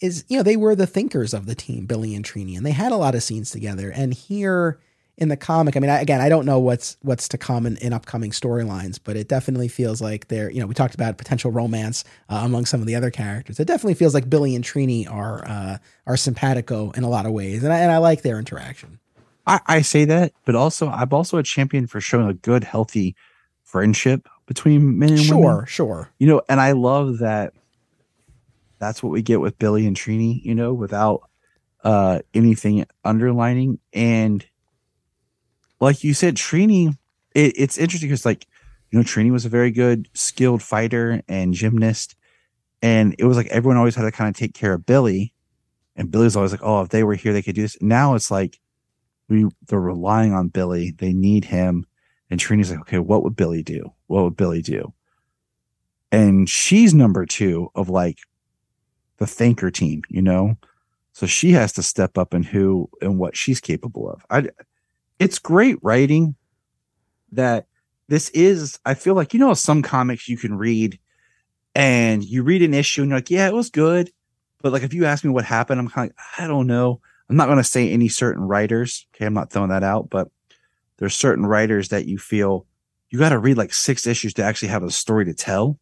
you know, they were the thinkers of the team, Billy and Trini, and they had a lot of scenes together. And here in the comic, I mean, I don't know what's to come in upcoming storylines, but it definitely feels like they're, you know, we talked about potential romance among some of the other characters. It definitely feels like Billy and Trini are simpatico in a lot of ways. And I like their interaction. I say that, but also I'm also a champion for showing a good, healthy friendship between men and women. Sure. You know, and I love that that's what we get with Billy and Trini, you know, without anything underlining. And like you said, Trini, it's interesting because, like, you know, Trini was a very good, skilled fighter and gymnast. And it was like everyone always had to kind of take care of Billy. And Billy's always like, oh, if they were here, they could do this. Now it's like they're relying on Billy. They need him. And Trini's like, okay, what would Billy do? What would Billy do? And she's number 2 of like the thinker team, you know? So she has to step up in who and what she's capable of. It's great writing that this is, I feel like, you know, some comics you can read and you read an issue and you're like, yeah, it was good. But like, if you ask me what happened, I'm kind of like, I don't know. I'm not going to say any certain writers. Okay. I'm not throwing that out, but there's certain writers that you feel you got to read like 6 issues to actually have a story to tell,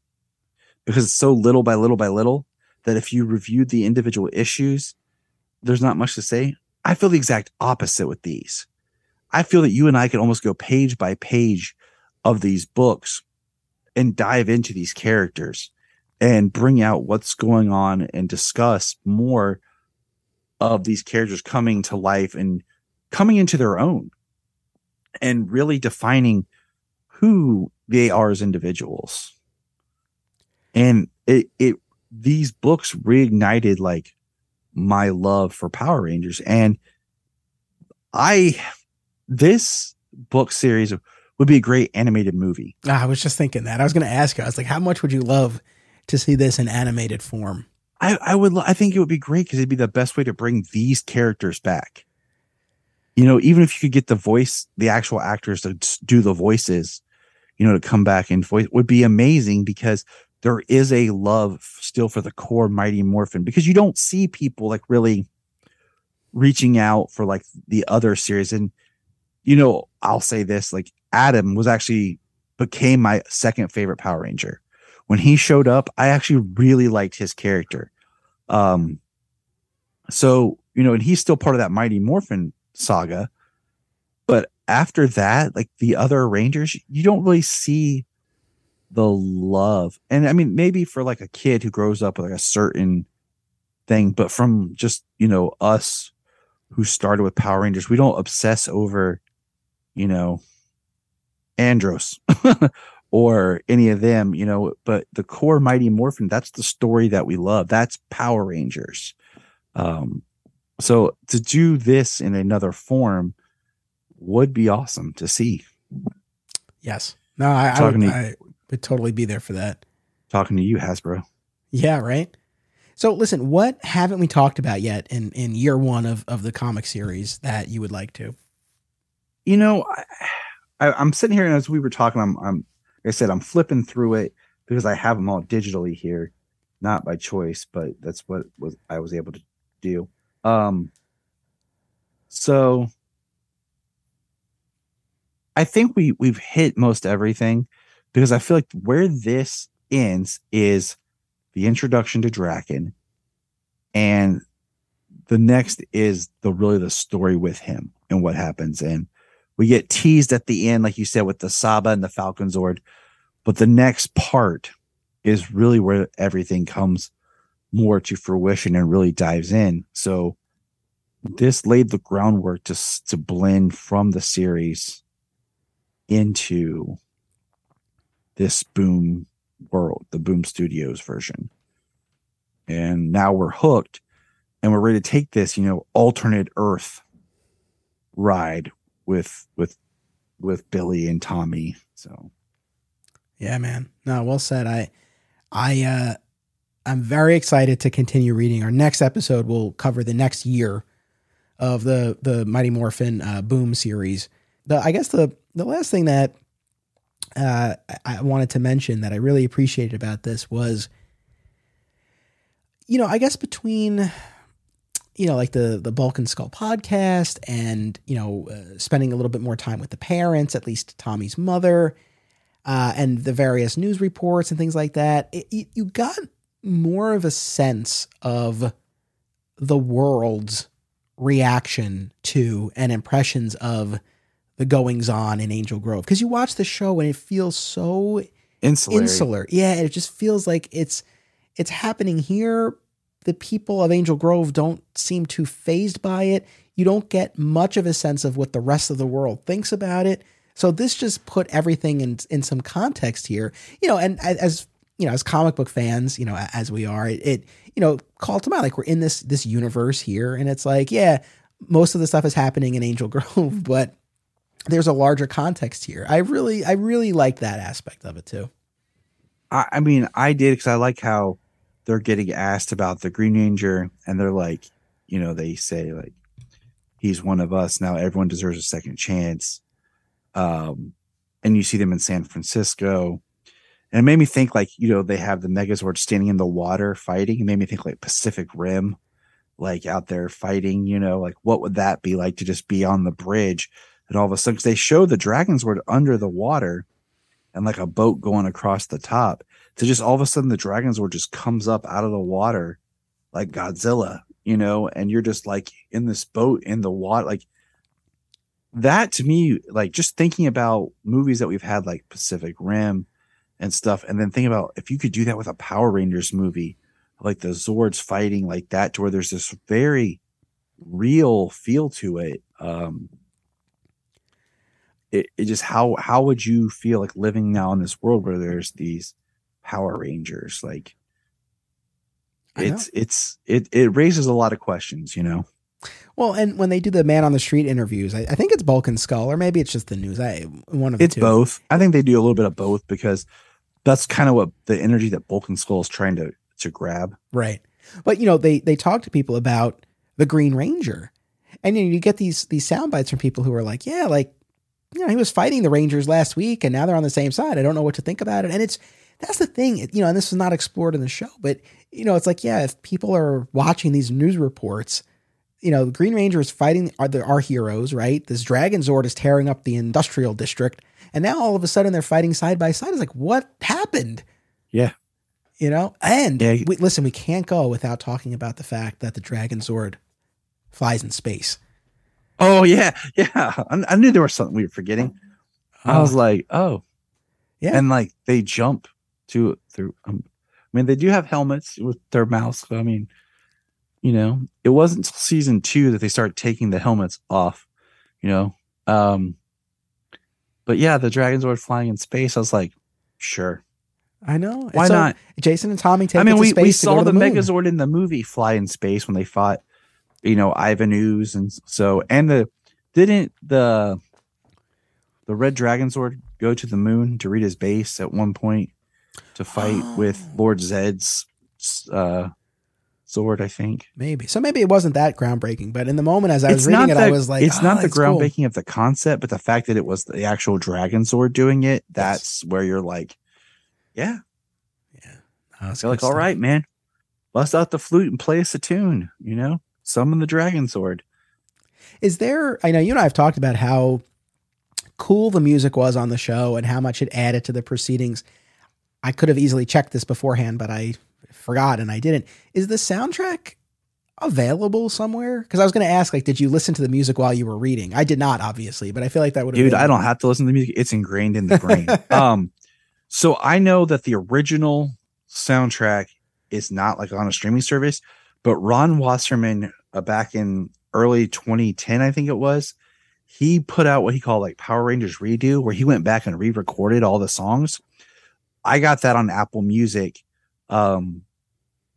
because it's so little by little by little that if you reviewed the individual issues, there's not much to say. I feel the exact opposite with these. I feel that you and I could almost go page by page of these books and dive into these characters and bring out what's going on and discuss more of these characters coming to life and coming into their own and really defining who they are as individuals. And these books reignited like my love for Power Rangers. And this book series would be a great animated movie. I was just thinking that. I was going to ask you, I was like, how much would you love to see this in animated form? I think it would be great because it'd be the best way to bring these characters back. You know, even if you could get the actual actors to do the voices, you know, to come back and voice, would be amazing, because there is a love still for the core Mighty Morphin, because you don't see people like really reaching out for like the other series. And, you know, I'll say this, like Adam became my second favorite Power Ranger. When he showed up, I actually really liked his character. So, you know, and he's still part of that Mighty Morphin saga. But after that, like the other Rangers, you don't really see the love. And I mean, maybe for like a kid who grows up with like a certain thing, but from just, you know, us who started with Power Rangers, we don't obsess over, you know, Andros or any of them, you know, but the core Mighty Morphin, that's the story that we love. That's Power Rangers. So to do this in another form would be awesome to see. Yes. No, I would totally be there for that. Talking to you, Hasbro. Yeah, right. So listen, what haven't we talked about yet in year 1 of the comic series that you would like to? You know, I'm sitting here, and as we were talking, like I said, I'm flipping through it because I have them all digitally here, not by choice, but that's what I was able to do. So I think we've hit most everything, because I feel like where this ends is the introduction to Drakkon, and the next is the story with him and what happens. And we get teased at the end, like you said, with the Saba and the Falcon Zord. But the next part is really where everything comes more to fruition and really dives in. So this laid the groundwork to blend from the series into this Boom world, the Boom Studios version. And now we're hooked, and we're ready to take this, you know, alternate Earth ride with Billy and Tommy. So yeah, man. No, well said. I'm very excited to continue reading. Our next episode will cover the next year of the Mighty Morphin Boom series. I guess the last thing that I wanted to mention that I really appreciated about this was, you know, I guess between, you know, like the Bulk and Skull podcast and, you know, spending a little bit more time with the parents, at least Tommy's mother, and the various news reports and things like that, you got more of a sense of the world's reaction to and impressions of the goings on in Angel Grove. Because you watch the show and it feels so insular. Yeah, it just feels like it's happening here. The people of Angel Grove don't seem too fazed by it. You don't get much of a sense of what the rest of the world thinks about it. So this just put everything in some context here, you know, and as you know, as comic book fans, you know, as we are, it you know, called to mind, like we're in this universe here, and it's like, yeah, most of the stuff is happening in Angel Grove, but there's a larger context here. I really like that aspect of it too. I mean, I did, because I like how they're getting asked about the Green Ranger, and they're like, they say like, he's one of us. Now everyone deserves a second chance. And you see them in San Francisco. And it made me think like, they have the Megazord standing in the water fighting. It made me think like Pacific Rim, like out there fighting, like what would that be like to just be on the bridge? And all of a sudden, because they show the Dragonzord under the water and like a boat going across the top, to just all of a sudden the Dragonzord just comes up out of the water like Godzilla, and you're just like in this boat in the water. Like that to me, like just thinking about movies that we've had like Pacific Rim and stuff, and then thinking about if you could do that with a Power Rangers movie, like the Zords fighting like that, to where there's this very real feel to it. It just how would you feel like living now in this world where there's these Power Rangers? Like it raises a lot of questions, Well, and when they do the man on the street interviews, I think it's Bulk and Skull, or maybe it's just the news. One of the two. It's both. I think they do a little bit of both, because that's kind of what the energy that Bulk and Skull is trying to grab. Right. But, they talk to people about the Green Ranger, and you get these sound bites from people who are like, yeah, like, he was fighting the Rangers last week and now they're on the same side. I don't know what to think about it. And that's the thing, and this is not explored in the show, but it's like, yeah, if people are watching these news reports, the Green Ranger is fighting our heroes, right? This Dragonzord is tearing up the industrial district. And now all of a sudden they're fighting side by side. It's like, what happened? Yeah. And listen, we can't go without talking about the fact that the Dragonzord flies in space. Oh yeah. Yeah. I knew there was something we were forgetting. I was like, oh yeah. And like they jump through, they do have helmets with their mouths. So, it wasn't until season 2 that they started taking the helmets off, but yeah, the Dragonzord flying in space. I was like, sure. I know. Why not? Jason and Tommy take it to space. We saw the Megazord in the movie fly in space when they fought, Ivan Ooze, and so, and didn't the Red Dragonzord go to the moon to read his base at one point to fight with Lord Zed's sword, I think. Maybe. So maybe it wasn't that groundbreaking, but in the moment as I was reading it, I was like, it's not the groundbreaking of the concept, but the fact that it was the actual Dragonzord doing it, that's where you're like, yeah. Yeah. You're like, all right, man, bust out the flute and play us a tune, summon the Dragonzord. Is there, I know you and I have talked about how cool the music was on the show and how much it added to the proceedings. I could have easily checked this beforehand, but I forgot and I didn't. Is the soundtrack available somewhere? Because I was going to ask, like, did you listen to the music while you were reading? I did not, obviously, but I feel like that would have I don't have to listen to the music. It's ingrained in the brain. So I know that the original soundtrack is not like on a streaming service, but Ron Wasserman back in early 2010, I think it was, he put out what he called like Power Rangers Redo, where he went back and re-recorded all the songs. I got that on Apple Music. So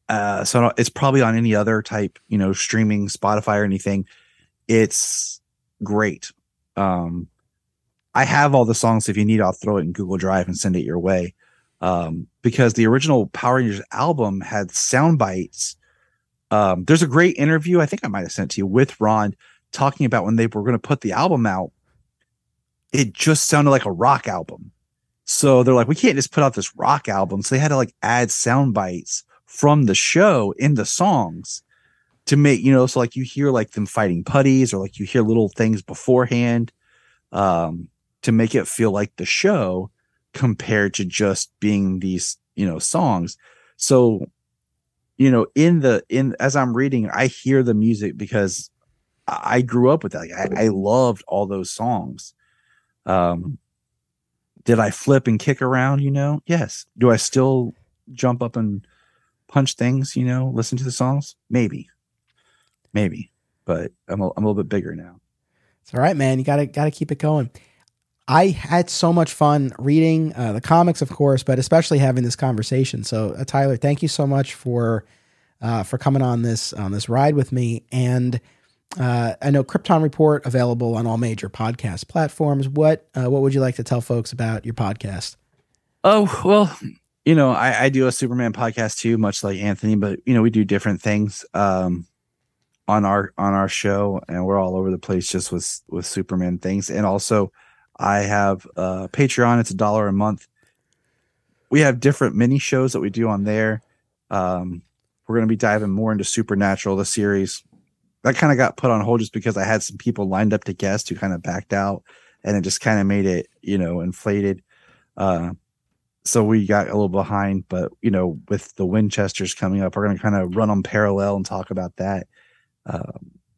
it's probably on any other type, streaming, Spotify or anything. It's great. I have all the songs. If you need, I'll throw it in Google Drive and send it your way. Because the original Power Rangers album had sound bites. There's a great interview, I think I might have sent to you, with Ron talking about when they were going to put the album out. It just sounded like a rock album. So they're like, we can't just put out this rock album. So they had to like add sound bites from the show in the songs to make, so like you hear like them fighting putties, or like you hear little things beforehand, to make it feel like the show compared to just being these, songs. So, as I'm reading, I hear the music because I grew up with that. Like, I loved all those songs. Did I flip and kick around? Yes. Do I still jump up and punch things? Listen to the songs? Maybe, but I'm a little bit bigger now. It's all right, man. You gotta keep it going. I had so much fun reading the comics, of course, but especially having this conversation. So, Tyler, thank you so much for coming on this ride with me. And I know KRYPTON Report available on all major podcast platforms. What would you like to tell folks about your podcast? Oh, well, I do a Superman podcast too, much like Anthony, but we do different things on our show, and we're all over the place just with Superman things. And also I have Patreon. It's $1 a month. We have different mini shows that we do on there. We're going to be diving more into Supernatural, the series. That kind of got put on hold just because I had some people lined up to guest who kind of backed out, and it just kind of made it, inflated. So we got a little behind, but with the Winchesters coming up, we're going to kind of run them parallel and talk about that.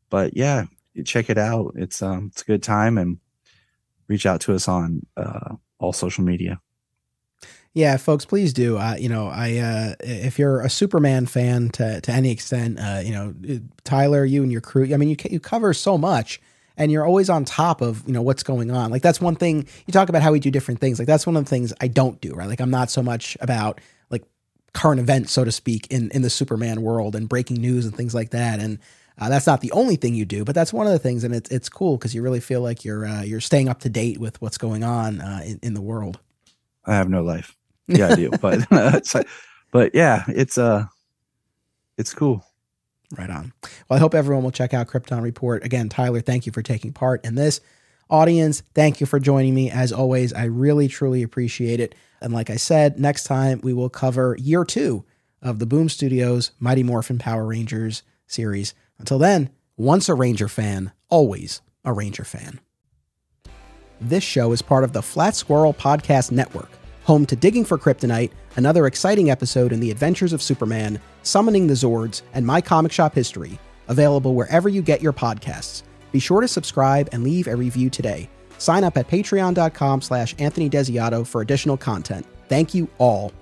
But yeah, check it out. It's a good time, and reach out to us on all social media. Yeah, folks, please do. If you're a Superman fan to any extent, Tyler, you and your crew, I mean, you cover so much, and you're always on top of, what's going on. Like, that's one thing you talk about, how we do different things. Like, that's one of the things I don't do, right? Like, I'm not so much about like current events, so to speak, in the Superman world and breaking news and things like that. And that's not the only thing you do, but that's one of the things. And it's cool because you really feel like you're staying up to date with what's going on in the world. I have no life. Yeah, I do. But yeah, it's cool. Right on. Well, I hope everyone will check out KRYPTON Report. Again, Tyler, thank you for taking part in this. Audience, thank you for joining me. As always, I really, truly appreciate it. And like I said, next time we will cover year 2 of the Boom Studios Mighty Morphin Power Rangers series. Until then, once a Ranger fan, always a Ranger fan. This show is part of the Flat Squirrel Podcast Network, home to Digging for Kryptonite, another exciting episode in the adventures of Superman, Summoning the Zords, and My Comic Shop History, available wherever you get your podcasts. Be sure to subscribe and leave a review today. Sign up at patreon.com/Anthony Desiato for additional content. Thank you all